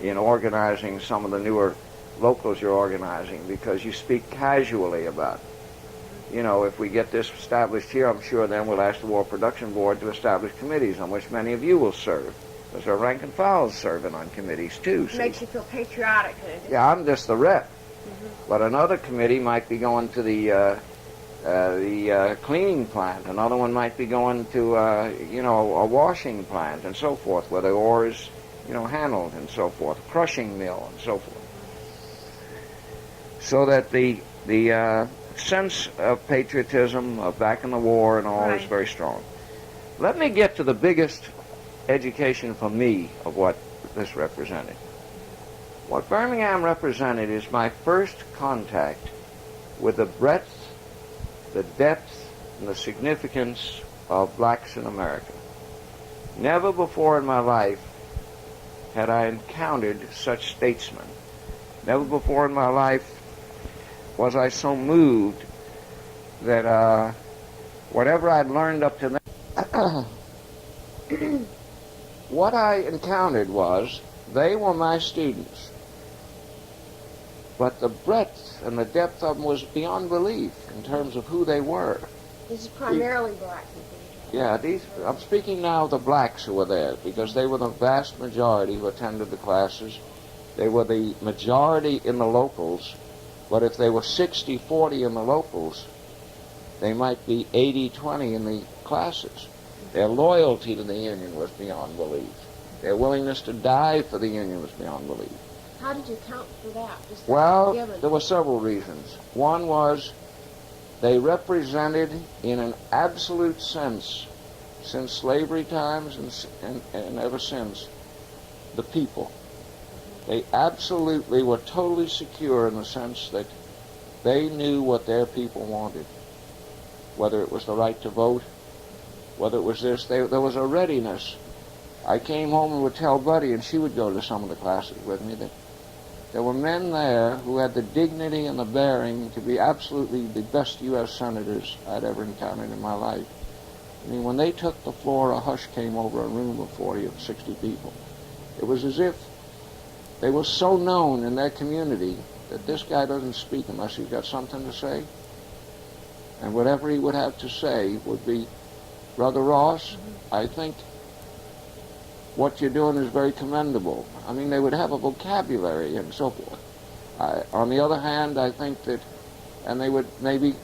S1: in organizing some of the newer locals you're organizing, because you speak casually about, you know, if we get this established here, I'm sure then we'll ask the War Production Board to establish committees on which many of you will serve. Because our rank and file's serving on committees too.
S2: It makes you feel patriotic.
S1: Yeah, I'm just the rep. Mm-hmm. But another committee might be going to the cleaning plant. Another one might be going to, a washing plant and so forth, where the ore is, handled and so forth, a crushing mill and so forth. So that the sense of patriotism of back in the war and all is very strong. Let me get to the biggest education for me of what this represented. What Birmingham represented is my first contact with the breadth, the depth, and the significance of blacks in America. Never before in my life had I encountered such statesmen. Never before in my life was I so moved that whatever I'd learned up to then, what I encountered was they were my students. But the breadth and the depth of them was beyond belief in terms of who they were.
S2: This is primarily black people.
S1: Yeah, I'm speaking now of the blacks who were there, because they were the vast majority who attended the classes. They were the majority in the locals. But if they were 60-40 in the locals, they might be 80-20 in the classes. Their loyalty to the Union was beyond belief. Their willingness to die for the Union was beyond belief.
S2: How did you account for that?
S1: Well, there were several reasons. One was they represented, in an absolute sense, since slavery times and ever since, the people. They absolutely were totally secure in the sense that they knew what their people wanted, whether it was the right to vote, whether it was this. There was a readiness. I came home and would tell Buddy, and she would go to some of the classes with me, that there were men there who had the dignity and the bearing to be absolutely the best U.S. senators I'd ever encountered in my life. I mean, when they took the floor, a hush came over a room of 40 or 60 people. It was as if they were so known in their community that this guy doesn't speak unless he's got something to say. And whatever he would have to say would be Brother Ross, I think what you're doing is very commendable. I mean, they would have a vocabulary and so forth. On the other hand, I think that, and they would maybe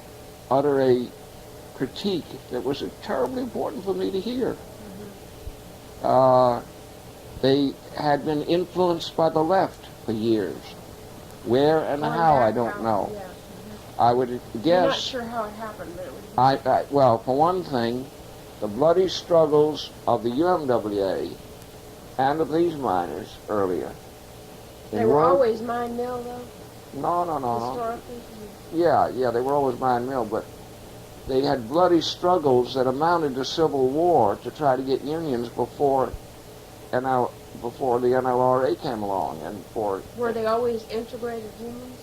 S1: utter a critique that was terribly important for me to hear. They had been influenced by the left for years. Where and how, I don't know.
S2: Yeah.
S1: I would guess...
S2: You're not sure how it happened, but it was...
S1: Well, for one thing, the bloody struggles of the UMWA and of these miners earlier.
S2: They were always mine mill, though?
S1: No.
S2: Historically?
S1: Yeah, they were always mine mill, but they had bloody struggles that amounted to civil war to try to get unions before the NLRA came along, and for...
S2: Were they always integrated unions?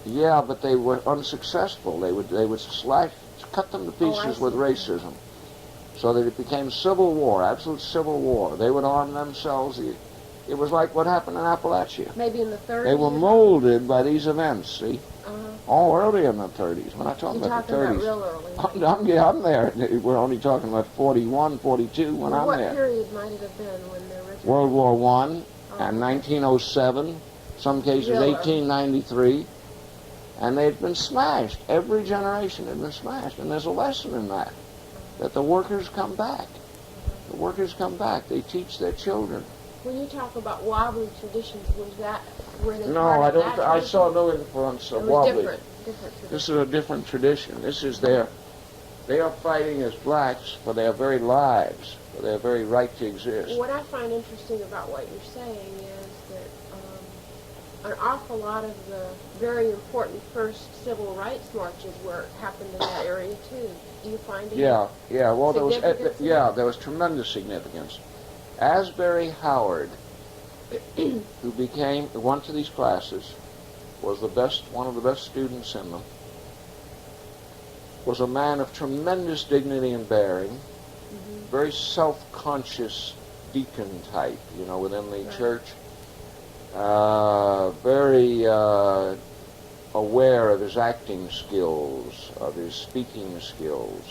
S1: Yeah, but they were unsuccessful. They would cut them to pieces with racism, so that it became civil war, absolute civil war. They would arm themselves. It was like what happened in Appalachia.
S2: Maybe in the 30s?
S1: They were molded by these events, see?
S2: Uh-huh.
S1: All early in the 30s. We're not talking about the 30s.
S2: You're talking about real early.
S1: I'm there. We're only talking about 41, 42 when I'm there.
S2: What period might it have been when they're originally...
S1: World War I and 1907, some cases 1893. And they'd been smashed. Every generation had been smashed. And there's a lesson in that the workers come back. The workers come back. They teach their children.
S2: When you talk about wobbly traditions, was that where they...
S1: No, I don't. I saw no influence of wobbly.
S2: Different tradition.
S1: This is a different tradition. This is they are fighting as blacks for their very lives, for their very right to exist.
S2: What I find interesting about what you're saying is that an awful lot of the very important first civil rights marches happened in that area too. Do you find it?
S1: Yeah. Well, there was tremendous significance. Asbury Howard, who went to these classes, was one of the best students in them, was a man of tremendous dignity and bearing, very self-conscious deacon type, within the church, very aware of his acting skills, of his speaking skills,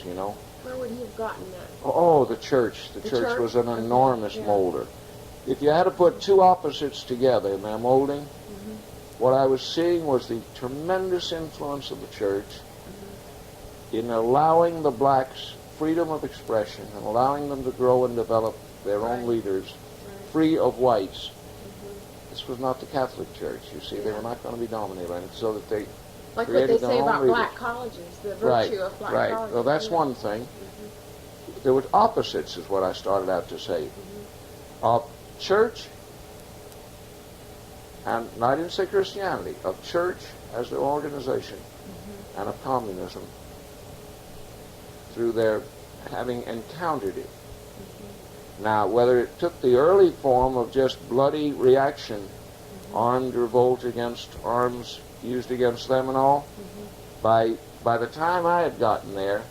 S2: Where would he have gotten that?
S1: Oh, the church. The church was an enormous molder. If you had to put two opposites together in their molding, what I was seeing was the tremendous influence of the church in allowing the blacks freedom of expression and allowing them to grow and develop their own leaders free of whites. This was not the Catholic Church, you see. They were not going to be dominated by it, so that they
S2: like what they say about black colleges, the virtue of black colleges.
S1: Right. Well, that's one thing. There were opposites, is what I started out to say. Of church, and I didn't say Christianity, of church as their organization, and of communism, through their having encountered it. Now, whether it took the early form of just bloody reaction, armed revolt against arms used against them and all, by the time I had gotten there,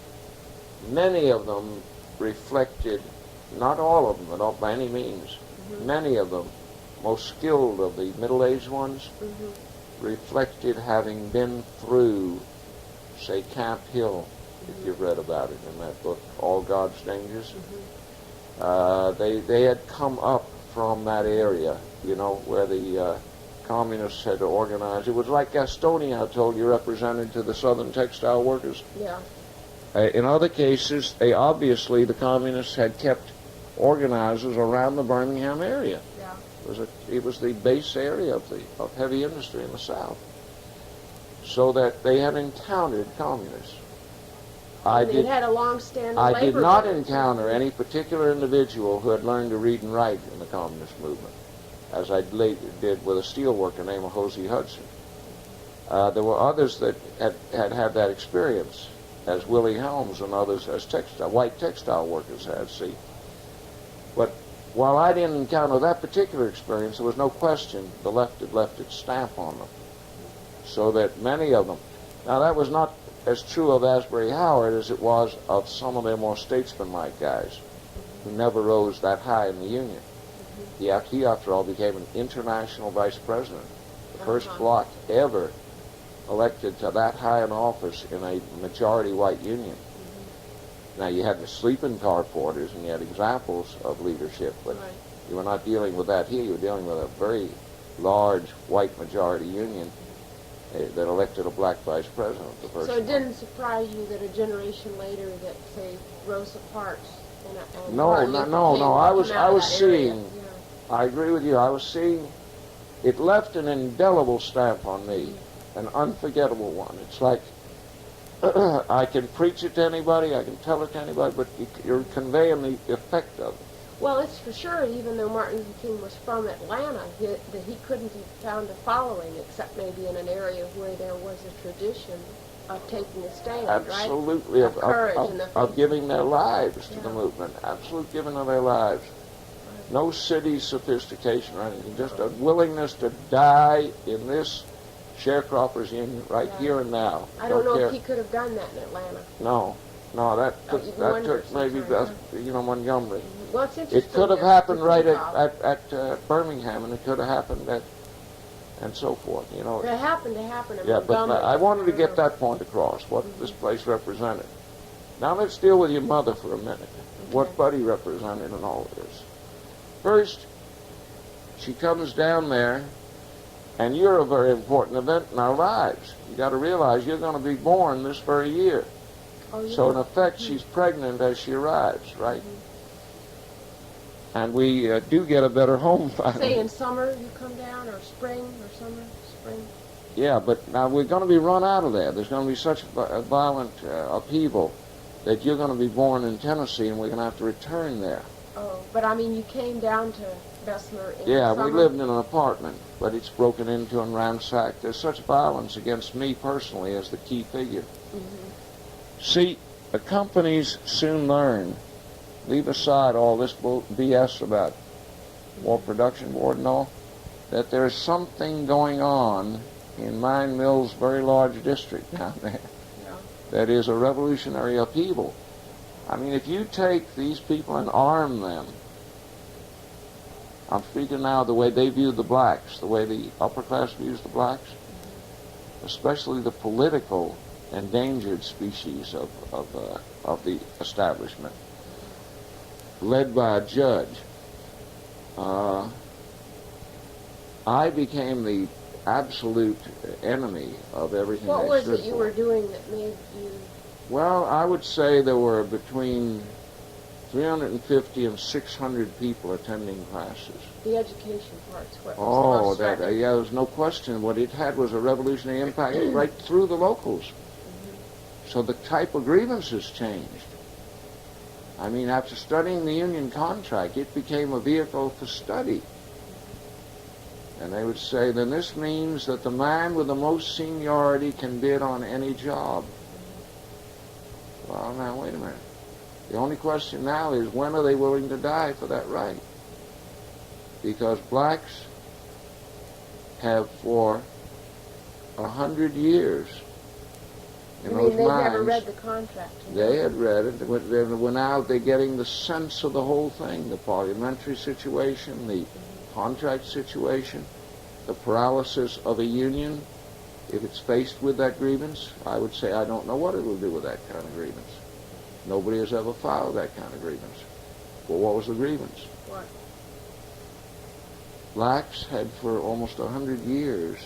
S1: many of them reflected, not all of them at all by any means, many of them, most skilled of the middle-aged ones, reflected having been through, say, Camp Hill, if you've read about it in that book, All God's Dangers. They had come up from that area, where the communists had organized. It was like Gastonia, I told you, represented to the Southern textile workers.
S2: Yeah.
S1: In other cases, the communists had kept organizers around the Birmingham area.
S2: Yeah.
S1: It was the base area of heavy industry in the South. So that they had encountered communists. I did not encounter any particular individual who had learned to read and write in the communist movement, as I later did with a steel worker named Hosea Hudson. There were others that had that experience, as Willie Helms and others as white textile workers had, see. But while I didn't encounter that particular experience, there was no question the left had left its stamp on them. So that many of them, now that was not as true of Asbury Howard as it was of some of their more statesman-like guys who never rose that high in the Union. He, after all, became an international vice president, the first bloc ever elected to that high an office in a majority white union. Now, you had the sleeping car porters, and you had examples of leadership, but
S2: Right.
S1: you were not dealing with that here. You were dealing with a very large white majority union that elected a black vice president. The first
S2: So it
S1: one.
S2: didn't surprise you that a generation later that, say, Rosa Parks and
S1: No,
S2: Martin
S1: no,
S2: Luther
S1: no,
S2: King
S1: no. I was
S2: come out of that area,
S1: seeing. I agree with you. I was seeing. It left an indelible stamp on me, an unforgettable one. It's like I can preach it to anybody, I can tell it to anybody, but you're conveying the effect of it.
S2: Well, it's for sure, even though Martin Luther King was from Atlanta, that he couldn't have found a following except maybe in an area where there was a tradition of taking a stand,
S1: Absolutely,
S2: right? Of courage and
S1: of giving their lives to
S2: Yeah.
S1: the movement. Absolute giving of their lives. No city sophistication or anything, just a willingness to die in this sharecroppers union right
S2: Yeah.
S1: here and now.
S2: I don't know
S1: care.
S2: if he could have done that in Atlanta.
S1: No, that
S2: Oh,
S1: took,
S2: you
S1: that
S2: wonder
S1: took maybe
S2: sometimes,
S1: Montgomery.
S2: Well, it's interesting.
S1: It could have
S2: that
S1: happened
S2: the
S1: right
S2: Peacock-
S1: at Birmingham, and it could have happened at, and so forth. You know.
S2: It happened to happen in
S1: Yeah, but
S2: Montgomery.
S1: I wanted to get that point across, what this place represented. Now let's deal with your mother for a minute, what Buddy represented in all of this. First, she comes down there, and you're a very important event in our lives. You got to realize you're going to be born this very year.
S2: Oh, yeah.
S1: So in effect, she's pregnant as she arrives, right? And we do get a better home finally.
S2: Say in summer you come down, or spring, or summer, spring.
S1: Yeah, but now we're going to be run out of there. There's going to be such a violent upheaval that you're going to be born in Tennessee, and we're going to have to return there.
S2: Oh, but I mean, you came down to Bessemer in
S1: Yeah,
S2: summer.
S1: we lived in an apartment, but it's broken into and ransacked. There's such violence against me personally as the key figure. See, the companies soon learn, leave aside all this BS about War Production Board and all, that there's something going on in Mine Mill's very large district down there that is a revolutionary upheaval. I mean, if you take these people and arm them, I'm speaking now the way they view the blacks, the way the upper class views the blacks, especially the political endangered species of the establishment, led by a judge. I became the absolute enemy of everything
S2: What
S1: they
S2: was
S1: stood
S2: it you
S1: for.
S2: were doing that made you...
S1: Well, I would say there were between 350 and 600 people attending classes.
S2: The education part's what was
S1: Oh,
S2: most
S1: that
S2: striking.
S1: yeah, there's no question. What it had was a revolutionary impact right through the locals. So the type of grievances changed. I mean, after studying the union contract, it became a vehicle for study. And they would say, then this means that the man with the most seniority can bid on any job. Well, now, wait a minute. The only question now is, when are they willing to die for that right? Because blacks have for 100 years in
S2: You
S1: those
S2: mean they've
S1: mines,
S2: never read the contract?
S1: they had read it. When now they're getting the sense of the whole thing, the parliamentary situation, the contract situation, the paralysis of a union. If it's faced with that grievance, I would say I don't know what it will do with that kind of grievance. Nobody has ever filed that kind of grievance. Well, what was the grievance?
S2: What?
S1: Blacks had for almost 100 years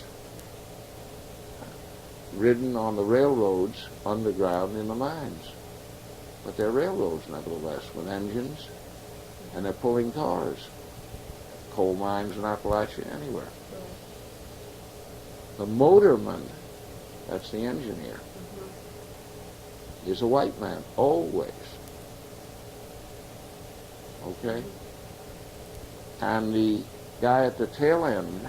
S1: ridden on the railroads underground in the mines. But they're railroads, nevertheless, with engines, and they're pulling cars. Coal mines in Appalachia, anywhere. The motorman, that's the engineer, is a white man, always. Okay? And the guy at the tail end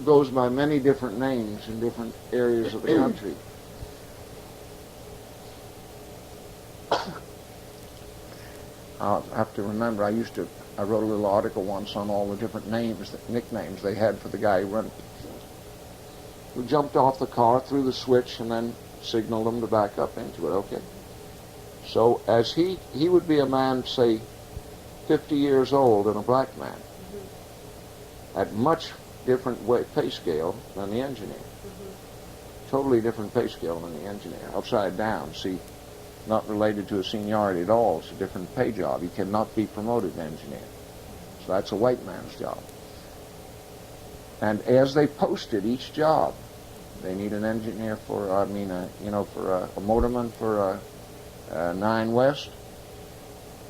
S1: goes by many different names in different areas of the country. I have to remember, I wrote a little article once on all the different names, nicknames they had for the guy who jumped off the car, threw the switch, and then signaled them to back up into it. Okay. So as he would be a man, say, 50 years old and a black man, at much different pay scale than the engineer. Totally different pay scale than the engineer, upside down. See, not related to a seniority at all. It's a different pay job. You cannot be promoted to engineer. So that's a white man's job. And as they posted each job, they need an engineer for, for a motorman for 9 West.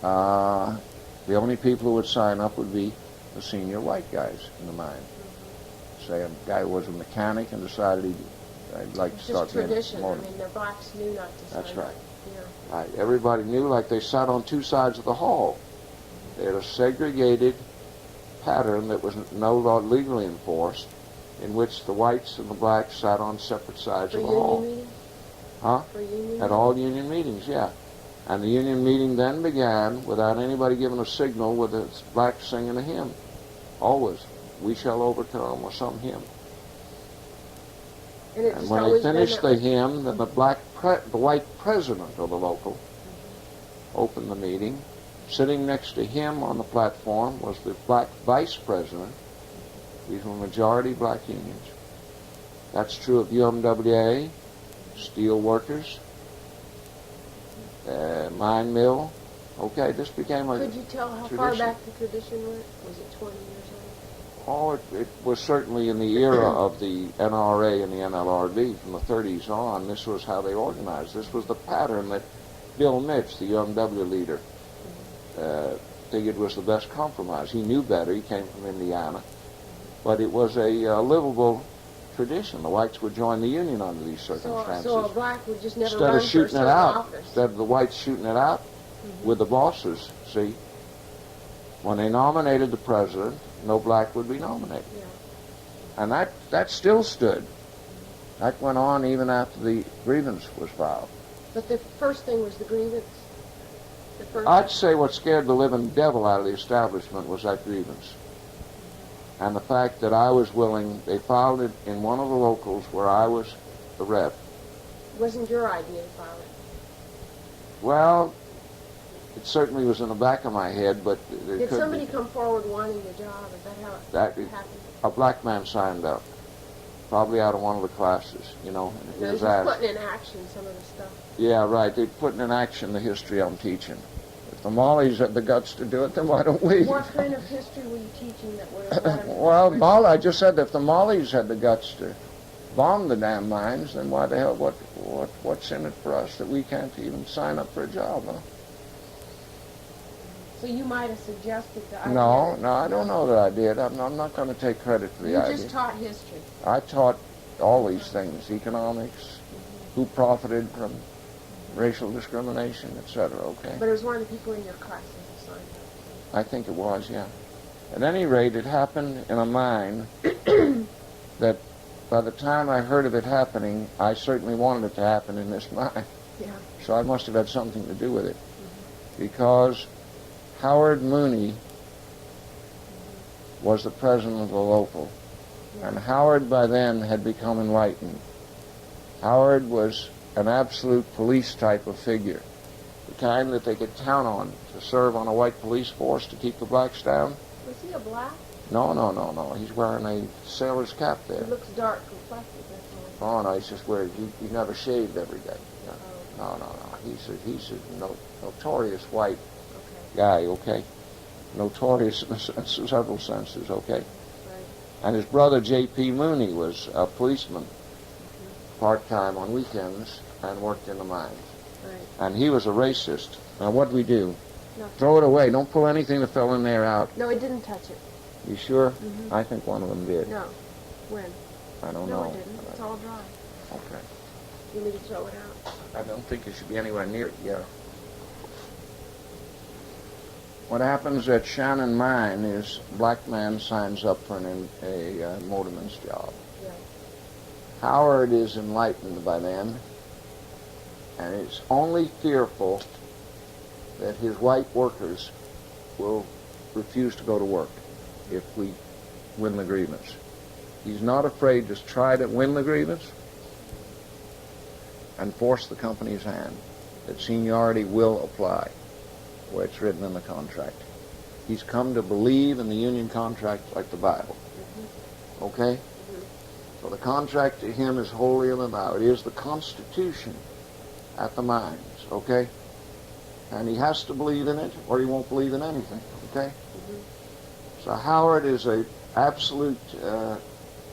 S1: The only people who would sign up would be the senior white guys in the mine. Say a guy who was a mechanic and decided I'd like to start being a
S2: tradition.
S1: motorman.
S2: I mean, the blacks knew not to sign
S1: That's right.
S2: up. Yeah.
S1: Right. Everybody knew, like they sat on 2 sides of the hall. They had a segregated pattern that was no law legally enforced, in which the whites and the blacks sat on separate sides
S2: For
S1: of the hall.
S2: union meetings?
S1: Huh?
S2: For union meetings?
S1: At all union meetings, yeah. And the union meeting then began without anybody giving a signal with the blacks singing a hymn. Always. We shall overcome or some hymn. And when they finished the hymn, then the white president of the local opened the meeting. Sitting next to him on the platform was the black vice president. These were majority black unions. That's true of UMWA, steel workers, mine mill. Okay, this became a
S2: Could you tell how far back the tradition went? Was it 20 years old?
S1: Oh, it was certainly in the era of the NRA and the NLRB from the 30s on. This was how they organized. This was the pattern that Bill Mitch, the UMW leader, figured was the best compromise. He knew better. He came from Indiana. But it was a livable tradition. The whites would join the union under these circumstances.
S2: So a black would just never
S1: Instead
S2: run
S1: of shooting
S2: for
S1: it out,
S2: office.
S1: instead of the whites shooting it out with the bosses, see, when they nominated the president, no black would be nominated.
S2: Yeah.
S1: And that still stood. That went on even after the grievance was filed.
S2: But the first thing was the grievance?
S1: I'd say what scared the living devil out of the establishment was that grievance. And the fact that I was willing, they filed it in one of the locals where I was the rep.
S2: It wasn't your idea to file it?
S1: Well, it certainly was in the back of my head, but
S2: Did somebody come forward wanting the job? Is that how it happened?
S1: A black man signed up, probably out of one of the classes, you know.
S2: He was putting in action some of the stuff.
S1: Yeah, right. They're putting in action the history I'm teaching. If the Mollies had the guts to do it, then why don't we?
S2: What kind of history were you teaching that would have
S1: Well, I just said that if the Mollies had the guts to bomb the damn mines, then why the hell, what's in it for us that we can't even sign up for a job, huh?
S2: So you might have suggested the idea.
S1: No, I don't know that I did. I'm not going to take credit for the idea.
S2: You just taught history.
S1: I taught all these things, economics, who profited from racial discrimination, etc., okay?
S2: But it was one of the people in your class that signed up.
S1: I think it was, yeah. At any rate, it happened in a mine that by the time I heard of it happening, I certainly wanted it to happen in this mine.
S2: Yeah.
S1: So I must have had something to do with it. Because Howard Mooney was the president of the local. And Howard by then had become enlightened. Howard was an absolute police type of figure. The kind that they could count on to serve on a white police force to keep the blacks down.
S2: Was he a black?
S1: No. He's wearing a sailor's cap there.
S2: He looks dark complected, that's all.
S1: Oh, no, he's just wearing, he never shaved every day.
S2: Oh.
S1: No. He's a notorious white
S2: Okay.
S1: guy, okay? Notorious in several senses, okay?
S2: Right.
S1: And his brother, J.P. Mooney, was a policeman, part-time on weekends, and worked in the mines.
S2: Right.
S1: And he was a racist. Now, what'd we do?
S2: Nothing.
S1: Throw it away. Don't pull anything that fell in there out.
S2: No, it didn't touch it.
S1: You sure?
S2: Mm-hmm.
S1: I think one of them did.
S2: No. When?
S1: I don't
S2: No,
S1: know.
S2: it didn't. It's all dry.
S1: Okay.
S2: You need to throw it out.
S1: I don't think it should be anywhere near it, yeah. What happens at Shannon Mine is a black man signs up for a motorman's job.
S2: Yeah.
S1: Howard is enlightened by then, and is only fearful that his white workers will refuse to go to work if we win the grievance. He's not afraid to try to win the grievance and force the company's hand that seniority will apply where it's written in the contract. He's come to believe in the union contract like the Bible.
S2: Mm-hmm.
S1: Okay?
S2: Mm-hmm.
S1: So the contract to him is holier than thou. It is the Constitution at the mines. okay? And he has to believe in it, or he won't believe in anything, okay? So Howard is a absolute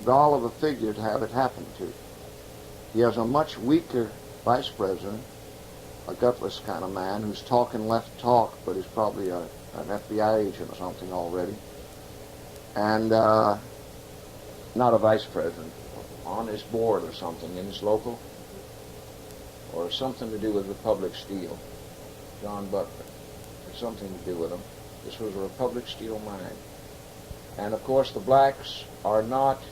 S1: doll of a figure to have it happen to. He has a much weaker vice president, a gutless kind of man who's talking left talk, but is probably an FBI agent or something already. And not a vice president, on his board or something in his local, or something to do with Republic Steel, John Butler, or something to do with him. This was a Republic Steel mine. And of course the blacks are not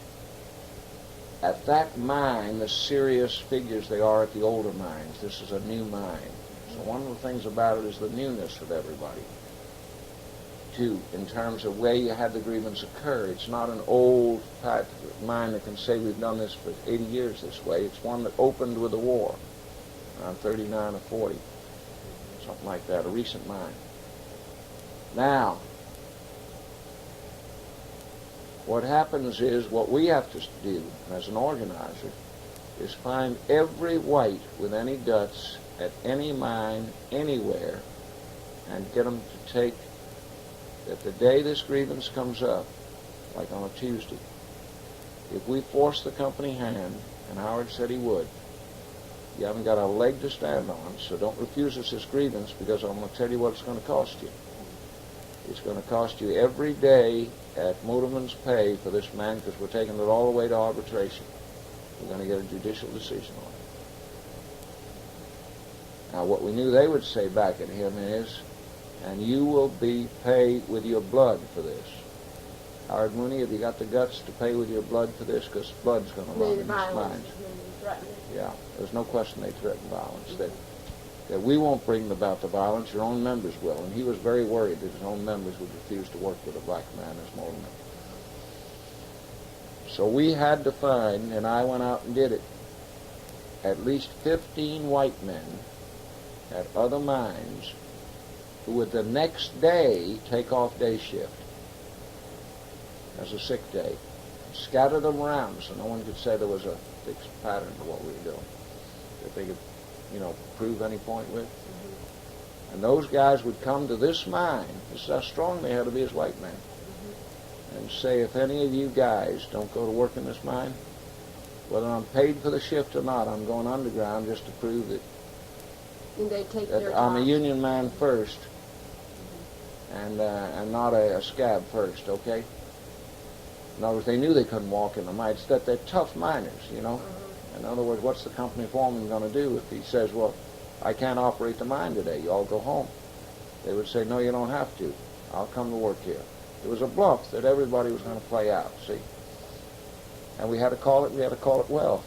S1: at that mine the serious figures they are at the older mines. This is a new mine. So one of the things about it is the newness of everybody. Too, in terms of where you had the grievance occur. It's not an old type of mine that can say we've done this for 80 years this way. It's one that opened with the war, around 39 or 40, something like that, a recent mine. Now, what happens is, what we have to do as an organizer is find every white with any guts at any mine, anywhere, and get them to take that the day this grievance comes up, like on a Tuesday, if we force the company hand, and Howard said he would, you haven't got a leg to stand on, so don't refuse us this grievance, because I'm going to tell you what it's going to cost you. It's going to cost you every day at Motorman's pay for this man, because we're taking it all the way to arbitration. We're going to get a judicial decision on it. Now, what we knew they would say back at him is, and you will be paid with your blood for this. Howard Mooney, have you got the guts to pay with your blood for this? Because blood's going to run in these mines. Yeah, there's no question they threaten violence. That we won't bring about the violence, your own members will. And he was very worried that his own members would refuse to work with a black man as Motorman. So we had to find, and I went out and did it, at least 15 white men at other mines who would the next day take off day shift as a sick day. Scatter them around so no one could say there was a fixed pattern to what we were doing, that they could, prove any point with. And those guys would come to this mine, this is how strong they had to be as white men, and say, if any of you guys don't go to work in this mine, whether I'm paid for the shift or not, I'm going underground just to prove that,
S2: and they take
S1: that I'm a union man first, and not a scab first, okay? In other words, they knew they couldn't walk in the mine. It's that they're tough miners, In other words, what's the company foreman going to do if he says, well, I can't operate the mine today, you all go home? They would say, no, you don't have to. I'll come to work here. It was a bluff that everybody was going to play out, see? And we had to call it well.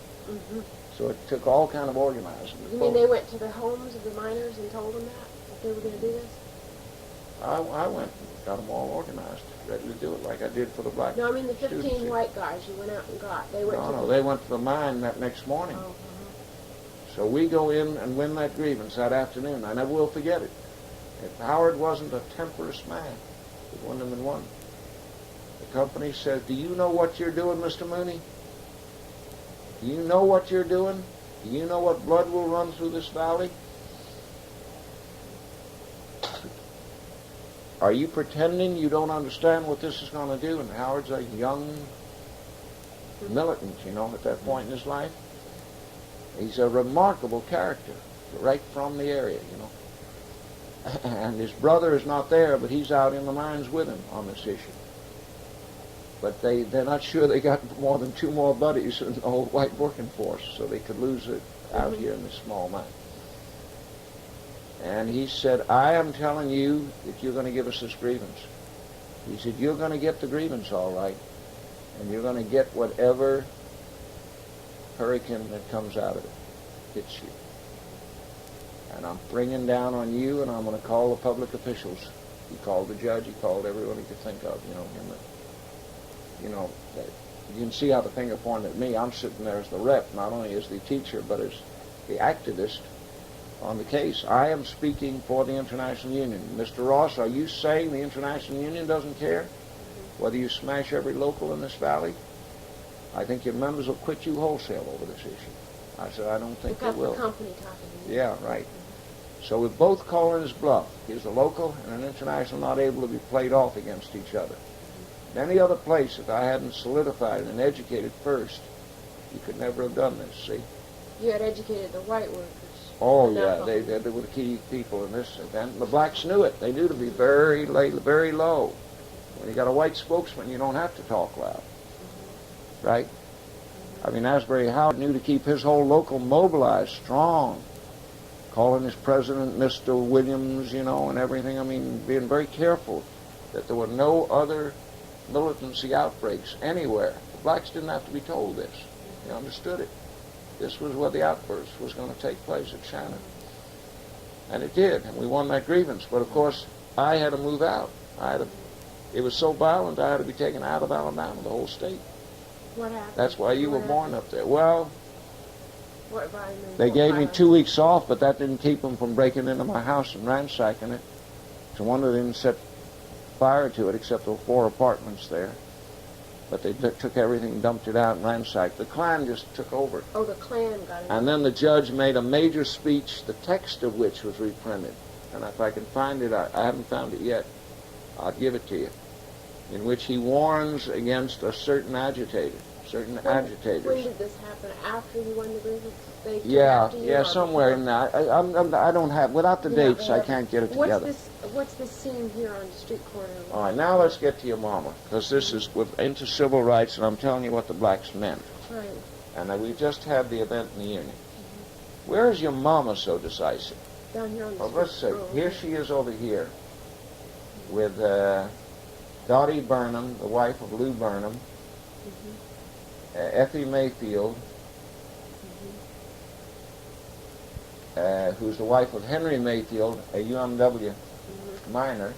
S1: So it took all kind of organizing.
S2: You mean they went to the homes of the miners and told them that they were going to do this?
S1: I went and got them all organized, ready to do it like I did for the black
S2: No, I mean the 15
S1: students.
S2: white guys you went out and got. They went
S1: No, they went to the mine that next morning.
S2: Oh,
S1: So we go in and win that grievance that afternoon. I never will forget it. If Howard wasn't a temperous man, it wouldn't have been won. The company said, do you know what you're doing, Mr. Mooney? Do you know what you're doing? Do you know what blood will run through this valley? Are you pretending you don't understand what this is going to do? And Howard's a young militant, at that point in his life. He's a remarkable character, right from the area, And his brother is not there, but he's out in the mines with him on this issue. But they're not sure they got more than 2 more buddies in the whole white working force, so they could lose it out here in this small mine. And he said, I am telling you that you're going to give us this grievance. He said, you're going to get the grievance all right, and you're going to get whatever hurricane that comes out of it hits you. And I'm bringing down on you, and I'm going to call the public officials. He called the judge, he called everyone he could think of, you can see how the finger pointed at me. I'm sitting there as the rep, not only as the teacher, but as the activist on the case. I am speaking for the International Union. Mr. Ross, are you saying the International Union doesn't care whether you smash every local in this valley? I think your members will quit you whole-sale over this issue. I said, I don't think they will.
S2: The company talking to you.
S1: Yeah, right. So with both calling his bluff, he's a local and an international not able to be played off against each other. In any other place, if I hadn't solidified and educated first, you could never have done this, see?
S2: You had educated the white workers.
S1: Oh, yeah, they were the key people in this event. The blacks knew it. They knew to be very low. When you got a white spokesman, you don't have to talk loud, right? I mean, Asbury Howard knew to keep his whole local mobilized, strong, calling his president Mr. Williams, you know, and everything. I mean, being very careful that there were no other militancy outbreaks anywhere. The blacks didn't have to be told this. They understood it. This was where the outburst was going to take place at Shannon. And it did, and we won that grievance. But, of course, I had to move out. It was so violent, I had to be taken out of Alabama, the whole state.
S2: What happened?
S1: That's why you were born up there. Well,
S2: what violence?
S1: they gave me 2 weeks off, but that didn't keep them from breaking into my house and ransacking it. So one of them set fire to it, except there were 4 apartments there. But they took everything, dumped it out, and ransacked. The Klan just took over.
S2: Oh, the Klan got it.
S1: And then the judge made a major speech, the text of which was reprinted. And if I can find it, I haven't found it yet, I'll give it to you, in which he warns against a certain agitator, agitators.
S2: When did this happen? After you won the grievance? They came
S1: Yeah,
S2: after you,
S1: yeah,
S2: or
S1: somewhere in
S2: before?
S1: there. I don't have, without the
S2: You
S1: dates,
S2: don't
S1: I
S2: have-
S1: can't get it together.
S2: What's this scene here on the street corner?
S1: All right, now let's get to your mama, because this is into civil rights, and I'm telling you what the blacks meant.
S2: Right.
S1: And we just had the event in the Union. Where is your mama so decisive?
S2: Down here on the
S1: Well,
S2: street.
S1: let's see.
S2: Oh,
S1: Here
S2: okay.
S1: she is over here with Dottie Burnham, the wife of Lou Burnham, Effie Mayfield, who's the wife of Henry Mayfield, a UMW miner,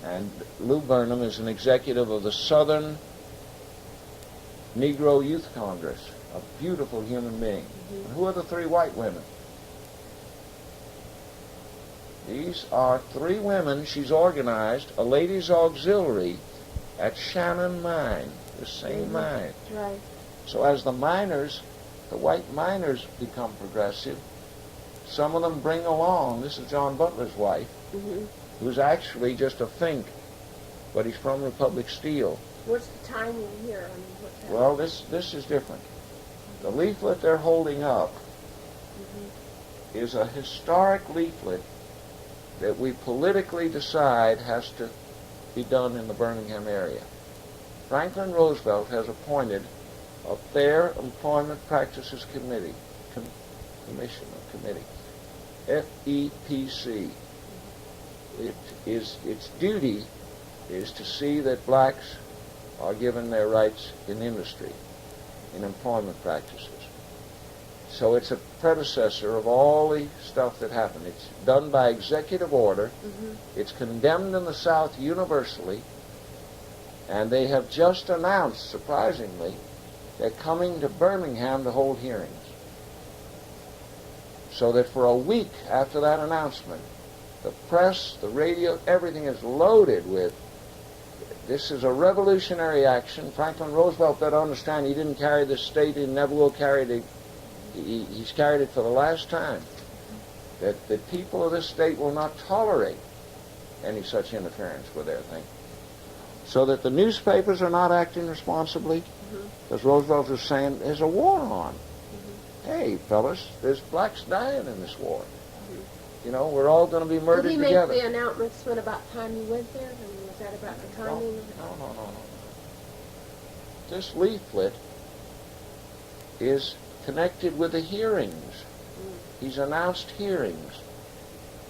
S1: and Lou Burnham is an executive of the Southern Negro Youth Congress, a beautiful human being. And who are the 3 white women? These are 3 women she's organized, a ladies' auxiliary at Shannon Mine, the same mine.
S2: Right.
S1: So as the miners, the white miners become progressive, some of them bring along, this is John Butler's wife, who's actually just a Fink, but he's from Republic Steel.
S2: What's the timing here? I mean, what's happening?
S1: Well, this is different. The leaflet they're holding up is a historic leaflet that we politically decide has to be done in the Birmingham area. Franklin Roosevelt has appointed a Fair Employment Practices Committee, FEPC. Its duty is to see that blacks are given their rights in industry, in employment practices. So it's a predecessor of all the stuff that happened. It's done by executive order. It's condemned in the South universally. And they have just announced, surprisingly, they're coming to Birmingham to hold hearings. So that for a week after that announcement, the press, the radio, everything is loaded with, this is a revolutionary action. Franklin Roosevelt better understand he didn't carry this state, he never will carry it. He's carried it for the last time. That the people of this state will not tolerate any such interference with their thing. So that the newspapers are not acting responsibly, because Roosevelt is saying there's a war on. Hey, fellas, there's blacks dying in this war. You know, we're all going to be murdered
S2: Did he
S1: together.
S2: make the announcement about time you went there? I mean, was that about the timing?
S1: No. This leaflet is connected with the hearings. He's announced hearings.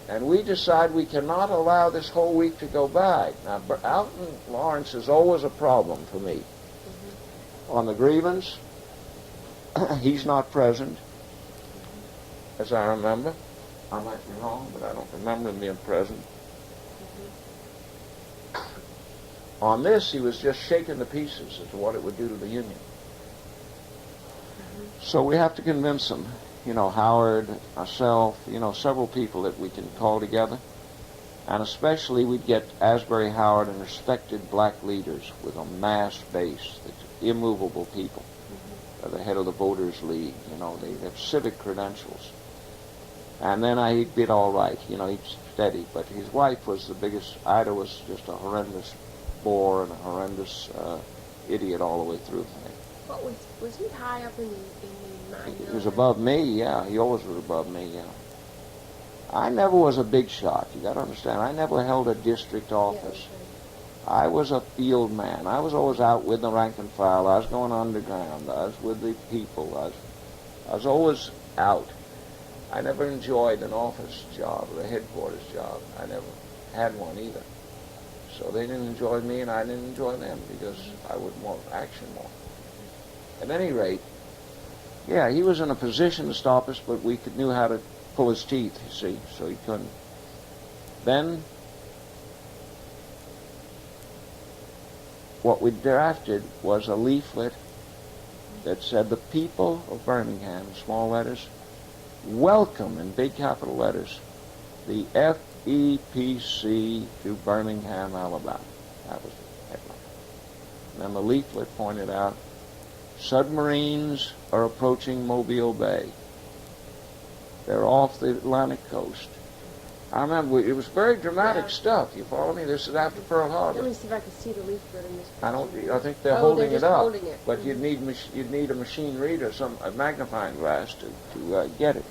S1: And we decide we cannot allow this whole week to go by. Now, Alton Lawrence is always a problem for me. On the grievance, he's not present, as I remember. I might be wrong, but I don't remember him being present. On this, he was just shaken to pieces as to what it would do to the Union. So we have to convince him. You know, Howard, myself, you know, several people that we can call together. And especially we'd get Asbury Howard and respected black leaders with a mass base, that's immovable people. They're the head of the Voters League, you know, they have civic credentials. And then he did all right. You know, he's steady. But his wife was the biggest. Ida was just a horrendous bore and a horrendous idiot all the way through the thing.
S2: What was he high up in the mine?
S1: He was above me, yeah. He always was above me, yeah. I never was a big shot. You got to understand. I never held a district office. I was a field man. I was always out with the rank and file. I was going underground. I was with the people. I was always out. I never enjoyed an office job or a headquarters job. I never had one either. So they didn't enjoy me and I didn't enjoy them because I would want action more. At any rate, yeah, he was in a position to stop us, but we knew how to pull his teeth, you see, so he couldn't. Then, what we drafted was a leaflet that said, "The people of Birmingham," small letters, "welcome," in big capital letters, "the FEPC to Birmingham, Alabama." That was the headline. And then the leaflet pointed out, "Submarines are approaching Mobile Bay. They're off the Atlantic coast." I remember it was very dramatic stuff. You follow me? This is after Pearl Harbor.
S2: Let me see if I can see the leaflet in this picture.
S1: I think they're holding
S2: they're
S1: it
S2: just
S1: up.
S2: holding it.
S1: But you'd need a machine reader, a magnifying glass to get it.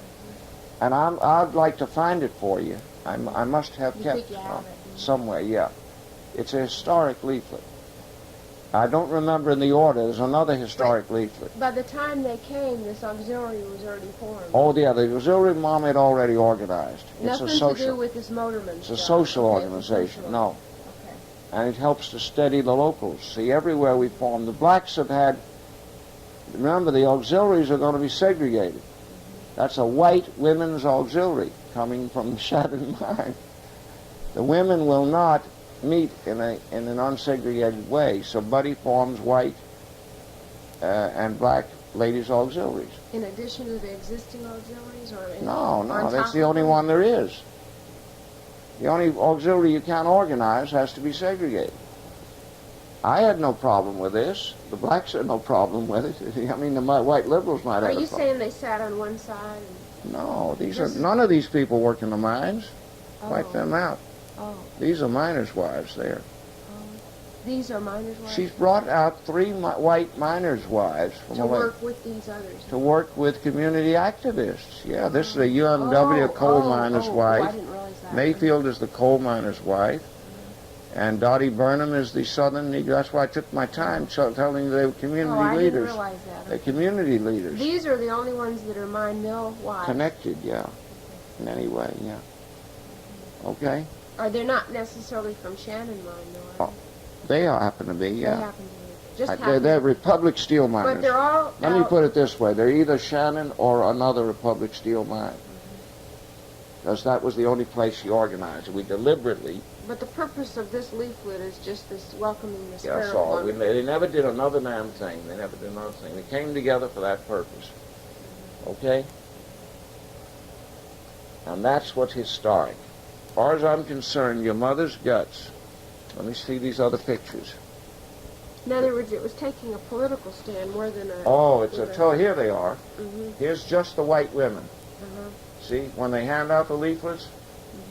S1: And I'd like to find it for you. I must have kept
S2: think you have it?
S1: somewhere. Yeah, it's a historic leaflet. I don't remember in the order. There's another historic leaflet.
S2: By the time they came, this auxiliary was already formed.
S1: Oh, yeah, the auxiliary mom had already organized.
S2: Nothing
S1: It's a social.
S2: to do with this motorman.
S1: It's a social organization. No.
S2: Okay.
S1: And it helps to steady the locals. See, everywhere we form, the blacks have had, remember, the auxiliaries are going to be segregated. That's a white women's auxiliary coming from the Shattered Mine. The women will not meet in an unsegregated way, so Buddy forms white and black ladies' auxiliaries.
S2: In addition to the existing auxiliaries?
S1: No, that's the only one there is. The only auxiliary you can't organize has to be segregated. I had no problem with this. The blacks had no problem with it. I mean, the white liberals might have a problem.
S2: Are you saying they sat on one side?
S1: No, none of these people work in the mines. Wipe them out.
S2: Oh.
S1: These are miners' wives there.
S2: These are miners' wives?
S1: She's brought out 3 white miners' wives from
S2: to work with these others.
S1: To work with community activists. Yeah, this is a UMW coal miner's wife.
S2: I didn't realize that.
S1: Mayfield is the coal miner's wife. And Dottie Burnham is the Southern Negro. That's why I took my time telling you they were community
S2: I
S1: leaders.
S2: didn't realize that.
S1: They're community leaders.
S2: These are the only ones that are mine mill wives.
S1: Connected, yeah. In any way, yeah. Okay?
S2: They're not necessarily from Shannon Mine, though, are
S1: they happen to be, yeah.
S2: They happen to be.
S1: They're Republic Steel miners.
S2: But they're all
S1: Let me put it this way. They're either Shannon or another Republic Steel mine. Because that was the only place she organized. We deliberately...
S2: But the purpose of this leaflet is just this welcoming the spirit.
S1: That's all. They never did another damn thing. They never did another thing. They came together for that purpose. Okay? And that's what's historic. As far as I'm concerned, your mother's guts. Let me see these other pictures.
S2: In other words, it was taking a political stand more than a...
S1: Oh, here they are.
S2: Mm-hmm.
S1: Here's just the white women.
S2: Uh-huh.
S1: See, when they hand out the leaflets,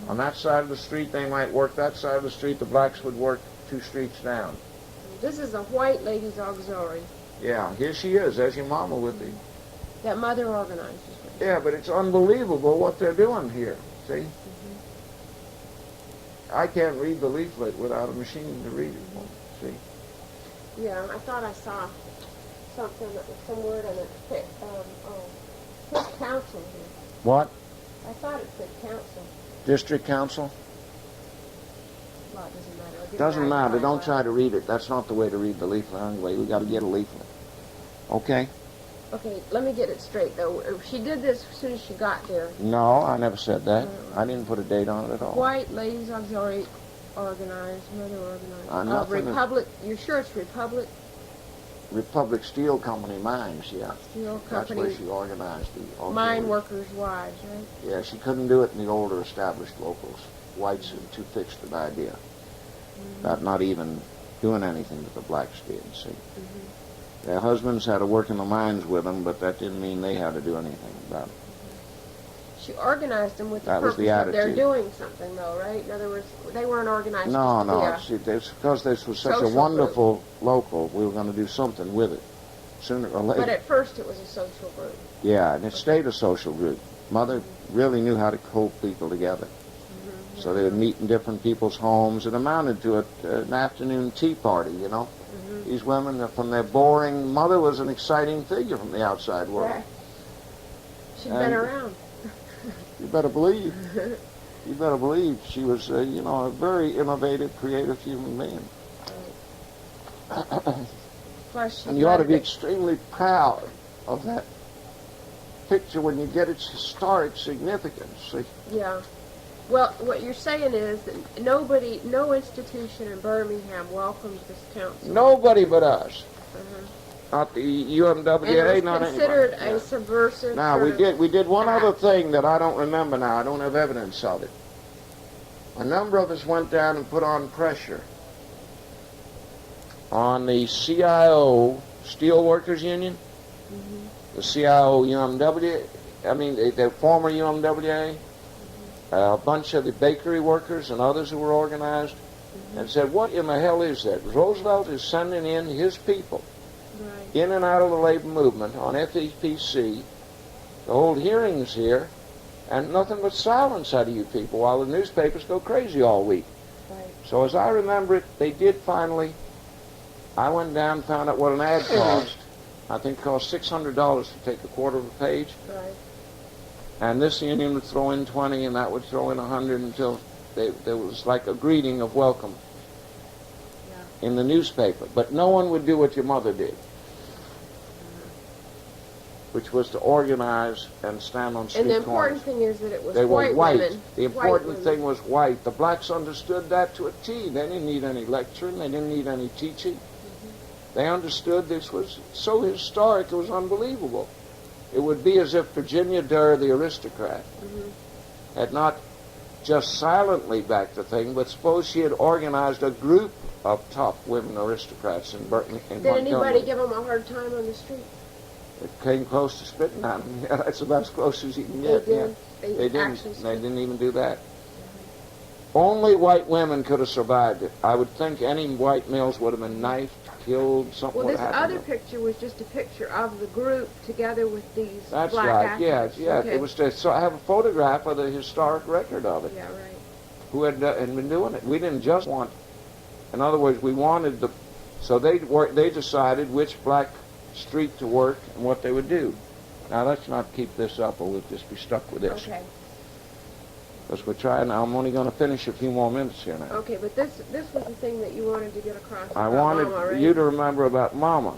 S1: on that side of the street, they might work that side of the street. The blacks would work 2 streets down.
S2: This is a white ladies' auxiliary.
S1: Yeah, here she is. There's your mama with the...
S2: That mother organizes.
S1: Yeah, but it's unbelievable what they're doing here. See?
S2: Mm-hmm.
S1: I can't read the leaflet without a machine to read it for me. See?
S2: Yeah, I thought I saw something, some word on it. It says council here.
S1: What?
S2: I thought it said council.
S1: District council?
S2: Well, it doesn't matter.
S1: Doesn't matter. Don't try to read it. That's not the way to read the leaflet anyway. We got to get a leaflet. Okay?
S2: Okay, let me get it straight, though. She did this as soon as she got there.
S1: No, I never said that. I didn't put a date on it at all.
S2: White ladies auxiliary organized, mother organized. Republic, you're sure it's Republic?
S1: Republic Steel Company Mines, yeah.
S2: Steel
S1: That's
S2: Company.
S1: where she organized the auxiliary.
S2: Mine workers' wives, right?
S1: Yeah, she couldn't do it in the older established locals. Whites had too fixed an idea. About not even doing anything that the blacks did, see. Their husbands had to work in the mines with them, but that didn't mean they had to do anything about it.
S2: She organized them with the
S3: That was
S2: purpose
S3: the
S2: that they're
S3: attitude.
S2: doing something, though, right? In other words, they weren't organized
S3: No,
S2: just to
S3: no,
S2: be
S3: it's because this was such a
S2: social
S3: wonderful local, we were going to do something with it, sooner or later.
S2: But at first it was a social group.
S3: Yeah, and it stayed a social group. Mother really knew how to hold people together. So they would meet in different people's homes. It amounted to an afternoon tea party, you know. These women, from their boring, Mother was an exciting figure from the outside world.
S2: Right. She'd been around.
S3: You better believe. You better believe she was, you know, a very innovative, creative human being.
S2: Plus,
S3: And you ought to be extremely proud of that picture when you get its historic significance. See?
S2: Yeah. Well, what you're saying is that no institution in Birmingham welcomes this council.
S3: Nobody but us. Not the UMWA,
S2: And it was
S3: not
S2: considered
S3: anybody.
S2: a subversive.
S3: Now
S2: sort
S3: we did one other
S2: act.
S3: thing that I don't remember now. I don't have evidence of it. A number of us went down and put on pressure on the CIO Steelworkers Union, the CIO UMWA. I mean the former UMWA. A bunch of the bakery workers and others who were organized, and said, what in the hell is that? Roosevelt is sending in his people in and out of the labor movement on FEPC to hold hearings here, and nothing but silence out of you people while the newspapers go crazy all week.
S2: Right.
S3: So as I remember it, they did finally, I went down and found out what an ad cost. I think it cost $600 to take a quarter of a page.
S2: Right.
S3: And this union would throw in 20, and that would throw in 100 until there was like a greeting of welcome in the newspaper. But no one would do what your mother did, which was to organize and stand on street
S2: And the
S3: corners.
S2: important thing is that it was
S3: They were
S2: white
S3: white.
S2: women.
S3: The
S2: White
S3: important
S2: women.
S3: thing was white. The blacks understood that to a T. They didn't need any lecturing. They didn't need any teaching. They understood this was so historic, it was unbelievable. It would be as if Virginia Durr, the aristocrat, had not just silently backed the thing, but suppose she had organized a group of top women aristocrats in Montgomery.
S2: Did anybody give them a hard time on the street?
S3: It came close to spitting on them. Yeah, that's about as close as you can
S2: They
S3: get.
S2: did.
S3: Yeah.
S2: They actually
S3: They didn't even do that. Only white women could have survived it. I would think any white males would have been knifed, killed, something
S2: Well,
S3: would
S2: this
S3: have
S2: other
S3: happened.
S2: picture was just a picture of the group together with these
S3: That's
S2: black
S3: right. Yes,
S2: actors.
S3: yes.
S2: Okay.
S3: It was to so I have a photograph of the historic record of it.
S2: Yeah, right.
S3: Who had been doing it? We didn't just want. In other words, we wanted the. So they decided which black street to work and what they would do. Now let's not keep this up, or we'll just be stuck with this.
S2: Okay.
S3: Because we're trying. I'm only going to finish a few more minutes here now.
S2: Okay, but this was the thing that you wanted to get across.
S3: I
S2: about
S3: wanted
S2: Mama, right?
S3: you to remember about Mama.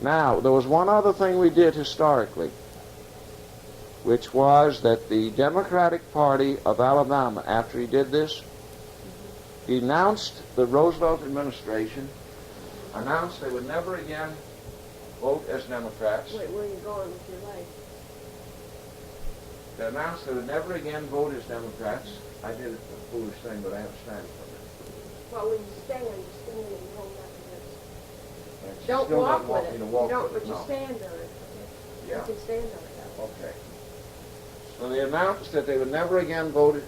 S3: Now, there was one other thing we did historically, which was that the Democratic Party of Alabama, after he did this, denounced the Roosevelt administration, announced they would never again vote as Democrats.
S2: Wait, where are you going with your life?
S3: They announced they would never again vote as Democrats. I did a foolish thing, but I have a stand for it.
S2: Well, when you stand and hold up to this.
S3: And she
S2: Don't
S3: still
S2: walk
S3: doesn't want
S2: with
S3: me
S2: it.
S3: to walk
S2: You don't,
S3: with
S2: but
S3: it,
S2: you
S3: no.
S2: stand on it. Okay?
S3: Yeah.
S2: You can stand on it. That way.
S3: Okay. So they announced that they would never again vote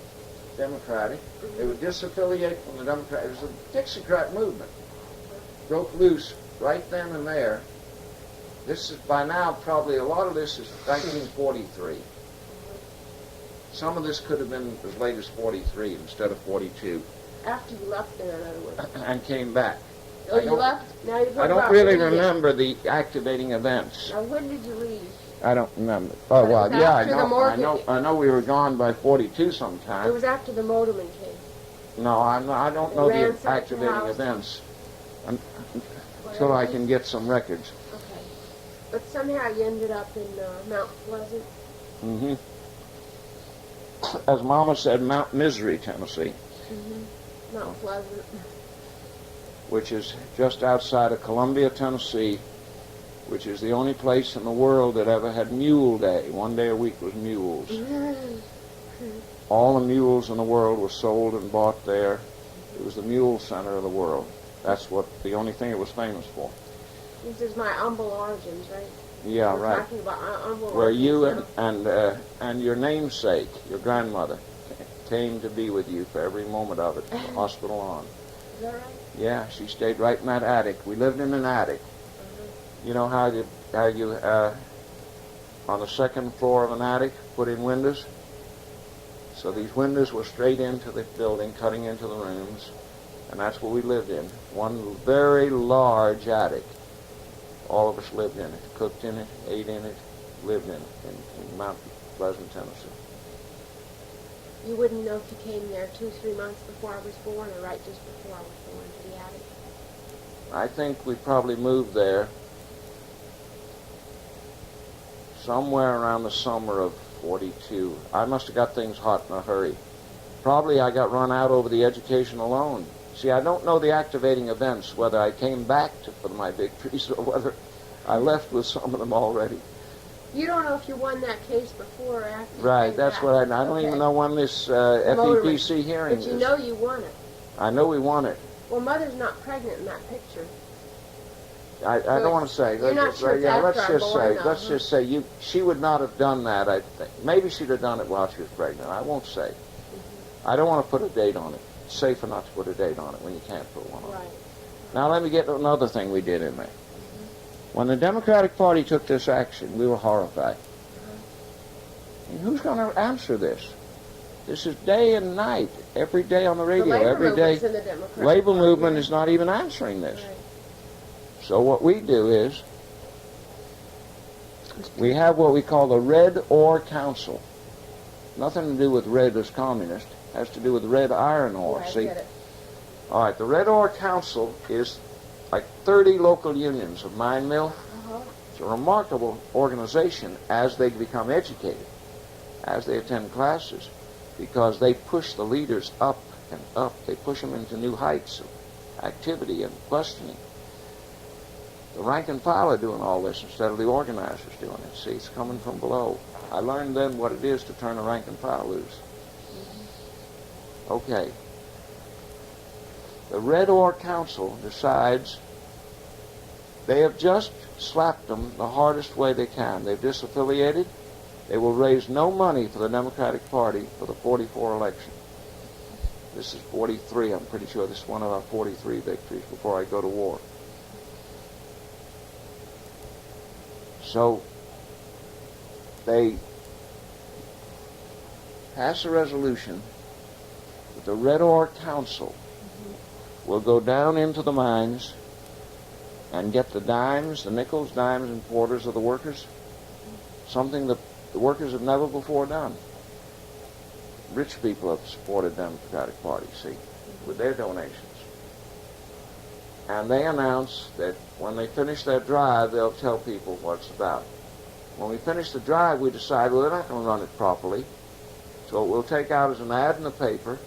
S3: Democratic. They would disaffiliate from the Democrat. It was the Dixiecrat movement. Broke loose right then and there. This is, by now, probably a lot of this is 1943. Some of this could have been as late as 43 instead of 42.
S2: After you left there, in other words.
S3: And came back.
S2: Oh, you left? Now you're talking
S3: I don't
S2: about
S3: really
S2: leaving.
S3: remember the activating events.
S2: Now, when did you leave?
S3: I don't remember. Oh,
S2: But it
S3: well,
S2: was
S3: yeah, I
S2: after the
S3: know,
S2: market-
S3: I know we were gone by 42
S2: It
S3: sometime.
S2: was after the motorman came.
S3: No, I don't
S2: They
S3: know the
S2: ransacked your
S3: activating
S2: house.
S3: events
S2: Whatever
S3: until I
S2: it
S3: can
S2: is.
S3: get some records.
S2: Okay. But somehow you ended up in Mount Pleasant.
S3: Mm-hmm. As Mama said, Mount Misery, Tennessee,
S2: Mount Pleasant.
S3: which is just outside of Columbia, Tennessee, which is the only place in the world that ever had Mule Day. One day a week was mules. All the mules in the world were sold and bought there. It was the mule center of the world. That's what the only thing it was famous for.
S2: This is my humble origins, right?
S3: Yeah,
S2: We're
S3: right.
S2: talking about humble
S3: Where
S2: origins
S3: you
S2: now.
S3: and your namesake, your grandmother, came to be with you for every moment of it, from the hospital on.
S2: Is that right?
S3: Yeah, she stayed right in that attic. We lived in an attic. You know how you on the second floor of an attic put in windows? So these windows were straight into the building, cutting into the rooms, and that's what we lived in. One very large attic. All of us lived in it, cooked in it, ate in it, lived in it in Mount Pleasant, Tennessee.
S2: You wouldn't know if you came there 2 or 3 months before I was born, or right just before I was born, to the attic.
S3: I think we probably moved there somewhere around the summer of 42. I must have got things hot in a hurry. Probably I got run out over the education alone. See, I don't know the activating events, whether I came back for my victories or whether I left with some of them already.
S2: You don't know if you won that case before or after.
S3: Right, that's what I don't even know when this FEPC hearing
S2: is. But you
S3: is.
S2: know you won it.
S3: I know we won it.
S2: Well, Mother's not pregnant in that picture.
S3: I don't want to say.
S2: You're not sure it's
S3: let's
S2: after I'm
S3: just
S2: born,
S3: say.
S2: though,
S3: Let's
S2: huh?
S3: just say she would not have done that. I think maybe she'd have done it while she was pregnant. I won't say. I don't want to put a date on it. It's safer not to put a date on it when you can't put one on.
S2: Right.
S3: Now let me get to another thing we did in there. When the Democratic Party took this action, we were horrified. And who's going to answer this? This is day and night, every day on the radio,
S2: the labor
S3: every day.
S2: movement's in the Democratic
S3: Labor
S2: Party,
S3: movement
S2: right?
S3: is not even answering this.
S2: Right.
S3: So what we do is we have what we call the Red Ore Council. Nothing to do with red as communist. Has to do with red iron ore.
S2: Yeah, I
S3: See?
S2: get it.
S3: All right, the Red Ore Council is like 30 local unions of mine mill.
S2: Uh-huh.
S3: It's a remarkable organization as they become educated, as they attend classes, because they push the leaders up and up. They push them into new heights of activity and questioning. The rank and file are doing all this instead of the organizers doing it. See, it's coming from below. I learned then what it is to turn a rank and file loose. Okay. The Red Ore Council decides they have just slapped them the hardest way they can. They've disaffiliated. They will raise no money for the Democratic Party for the 44 election. This is 43. I'm pretty sure this is one of our 43 victories before I go to war. So they pass a resolution that the Red Ore Council will go down into the mines and get the dimes, the nickels, dimes, and quarters of the workers, something that the workers have never before done. Rich people have supported the Democratic Party, see, with their donations. And they announce that when they finish their drive, they'll tell people what it's about. When we finish the drive, we decide, well, they're not going to run it properly. So we'll take out as an ad in the paper.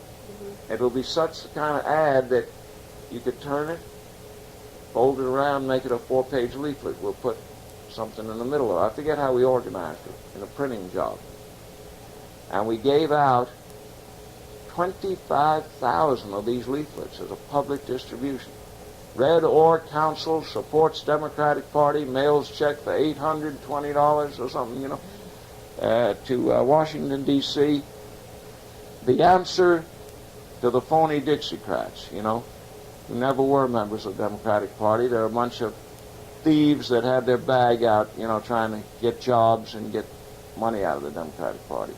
S3: It'll be such a kind of ad that you could turn it, fold it around, make it a 4-page leaflet. We'll put something in the middle of it. I forget how we organized it, in a printing job. And we gave out 25,000 of these leaflets as a public distribution. Red Ore Council supports Democratic Party, mails check for $820 or something, to Washington, D.C. The answer to the phony Dixiecrats, who never were members of the Democratic Party. They're a bunch of thieves that had their bag out, trying to get jobs and get money out of the Democratic Party.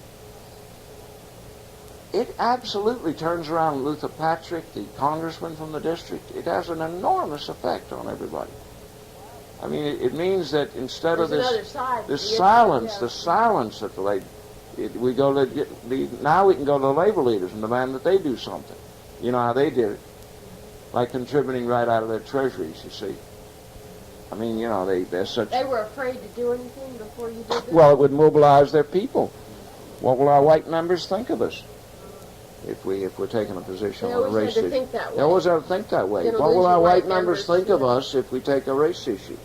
S3: It absolutely turns around Luther Patrick, the congressman from the district. It has an enormous effect on everybody. I mean, it means that instead of this silence that we go to now we can go to the labor leaders and demand that they do something. You know how they did it, like contributing right out of their treasuries. You see, I mean, they're such.
S2: They were afraid to do anything before you did this?
S3: Well, it would mobilize their people. What will our white members think of us if we're taking a position on a race issue?
S2: They
S3: always have to think that way. What will our white members think of us if we take a race issue?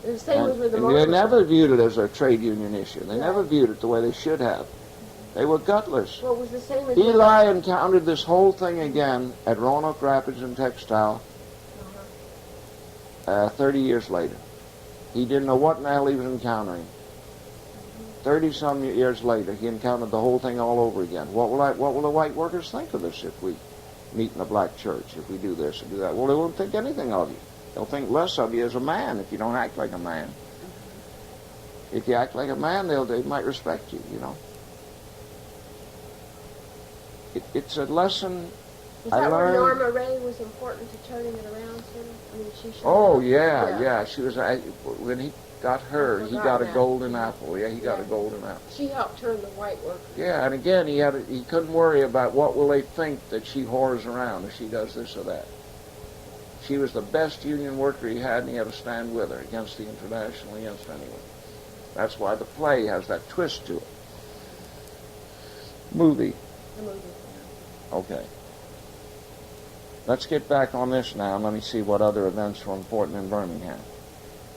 S2: The same with the
S3: and they never viewed it as a trade union issue. They never viewed it the way they should have. They were gutless.
S2: Well, it was the same as
S3: Eli encountered this whole thing again at Roanoke Rapids and Textile. 30 years later. He didn't know what in the hell he was encountering. 30-some years later, he encountered the whole thing all over again. What will the white workers think of us if we meet in a black church, if we do this or do that? Well, they won't think anything of you. They'll think less of you as a man if you don't act like a man. If you act like a man, they might respect you, you know. It's a lesson
S2: Is
S3: I
S2: that where
S3: learned.
S2: Norma Ray was important to turning it around, sort of? I mean, she showed
S3: Oh,
S2: up.
S3: yeah. She was, when he got her, he got a
S2: that.
S3: golden apple. Yeah, he got a
S2: Yeah.
S3: golden apple.
S2: She helped turn the white workers.
S3: Yeah, and again, he couldn't worry about what will they think that she whores around if she does this or that. She was the best union worker he had, and he had to stand with her against the International, against anyone. That's why the play has that twist to it. Movie.
S2: The movie.
S3: Okay. Let's get back on this now, and let me see what other events were important in Birmingham.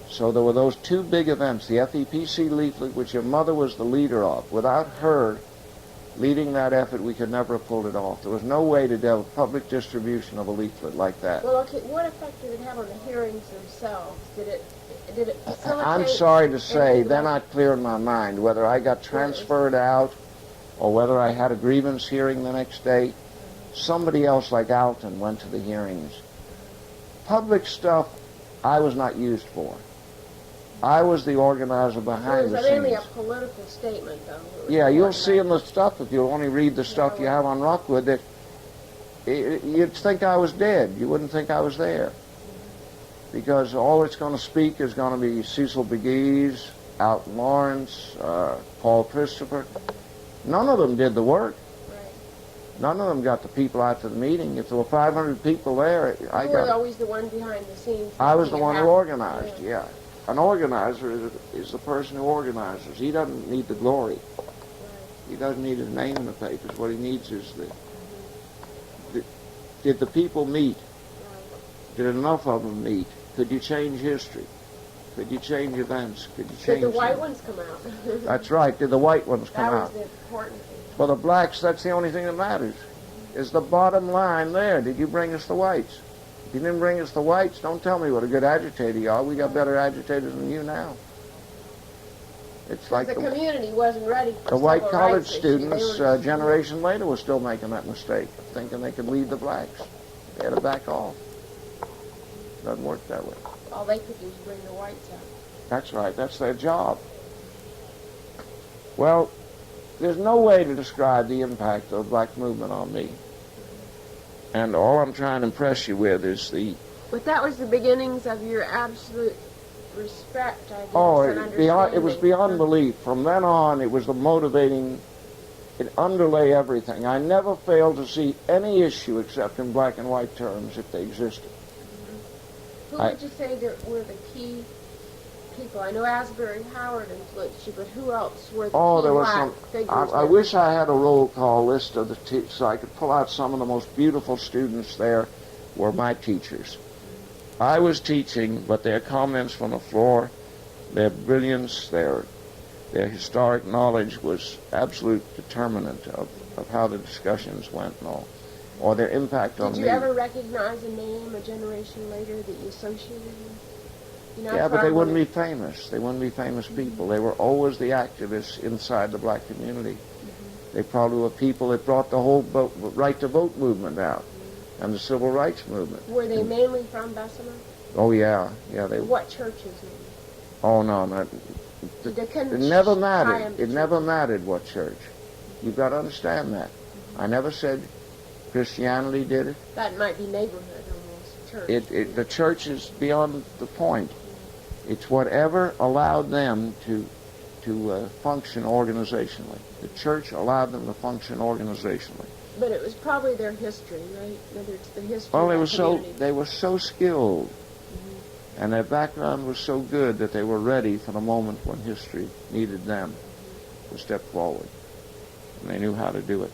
S3: So there were those two big events, the FEPC leaflet, which your mother was the leader of. Without her leading that effort, we could never have pulled it off. There was no way to do public distribution of a leaflet like that.
S2: Well, okay, what effect did it have on the hearings themselves? Did it facilitate?
S3: I'm sorry to say,
S2: anything
S3: they're
S2: like-
S3: not clear in my mind whether I got transferred out or whether I had a grievance hearing the next day. Somebody else like Alton went to the hearings. Public stuff I was not used for. I was the organizer
S2: It
S3: behind
S2: was
S3: the
S2: mainly a
S3: scenes.
S2: political statement, though. It was
S3: Yeah, you'll
S2: more
S3: see in
S2: about-
S3: the stuff, if you'll only read the stuff you have on Rockwood, that you'd think I was dead. You wouldn't think I was there. Because all that's going to speak is going to be Cecil Begues, Alton Lawrence, Paul Christopher. None of them did the work.
S2: Right.
S3: None of them got the people out to the meeting. If there were 500 people there,
S2: You were always the one behind the scenes.
S3: I was the
S2: making it
S3: one who
S2: happen.
S3: organized, yeah. An organizer is the person who organizes. He doesn't need the glory.
S2: Right.
S3: He doesn't need his name in the papers. What he needs is did the people meet?
S2: Right.
S3: Did enough of them meet? Could you change history? Could you change events? Could you
S2: Did
S3: change
S2: the white
S3: them?
S2: ones come out?
S3: That's right. Did the white ones come
S2: That was
S3: out?
S2: the important thing.
S3: For the blacks, that's the only thing that matters. Is the bottom line there? Did you bring us the whites? If you didn't bring us the whites, don't tell me what a good agitator you are. We got better agitators than you now. It's like
S2: The community wasn't ready for
S3: the white
S2: civil
S3: college
S2: rights issue.
S3: students,
S2: They were-
S3: a generation later, were still making that mistake, thinking they could lead the blacks. They had to back off. Doesn't work that way.
S2: All they could do is bring the whites out.
S3: That's right. That's their job. Well, there's no way to describe the impact of the black movement on me. And all I'm trying to impress you with is
S2: But that was the beginnings of your absolute respect, I guess, and
S3: it was
S2: understanding.
S3: beyond belief. From then on, it was the motivating, it underlay everything. I never failed to see any issue except in black and white terms if they existed.
S2: Who would you say that were the key people? I know Asbury Howard influenced you, but who else were the key
S3: There was
S2: black
S3: some.
S2: figures?
S3: I wish I had a roll call list of so I could pull out some of the most beautiful students there were my teachers. I was teaching, but their comments from the floor, their brilliance, their historic knowledge was absolute determinant of how the discussions went and all, or their impact on
S2: Did
S3: me.
S2: you ever recognize a name a generation later that you associated with? You know,
S3: Yeah, but they
S2: probably-
S3: wouldn't be famous. They wouldn't be famous people. They were always the activists inside the black community. They probably were people that brought the whole right to vote movement out and the civil rights movement.
S2: Were they mainly from Bessemer?
S3: Oh, yeah. They.
S2: What churches?
S3: Oh, no, not. It never mattered. It never mattered what church. You've got to understand that. I never said Christianity did it.
S2: That might be neighborhood almost, church.
S3: The church is beyond the point. It's whatever allowed them to function organizationally. The church allowed them to function organizationally.
S2: But it was probably their history, right? Whether it's the history
S3: Well,
S2: of the community.
S3: they were so skilled, and their background was so good that they were ready for the moment when history needed them to step forward, and they knew how to do it.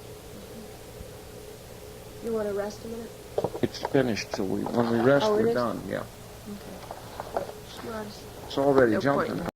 S2: You want to rest a minute?
S3: It's finished, so when we rest,
S2: Oh, it
S3: we're
S2: is?
S3: done. Yeah,
S2: Well,
S3: it's already
S2: No
S3: jumping.
S2: point.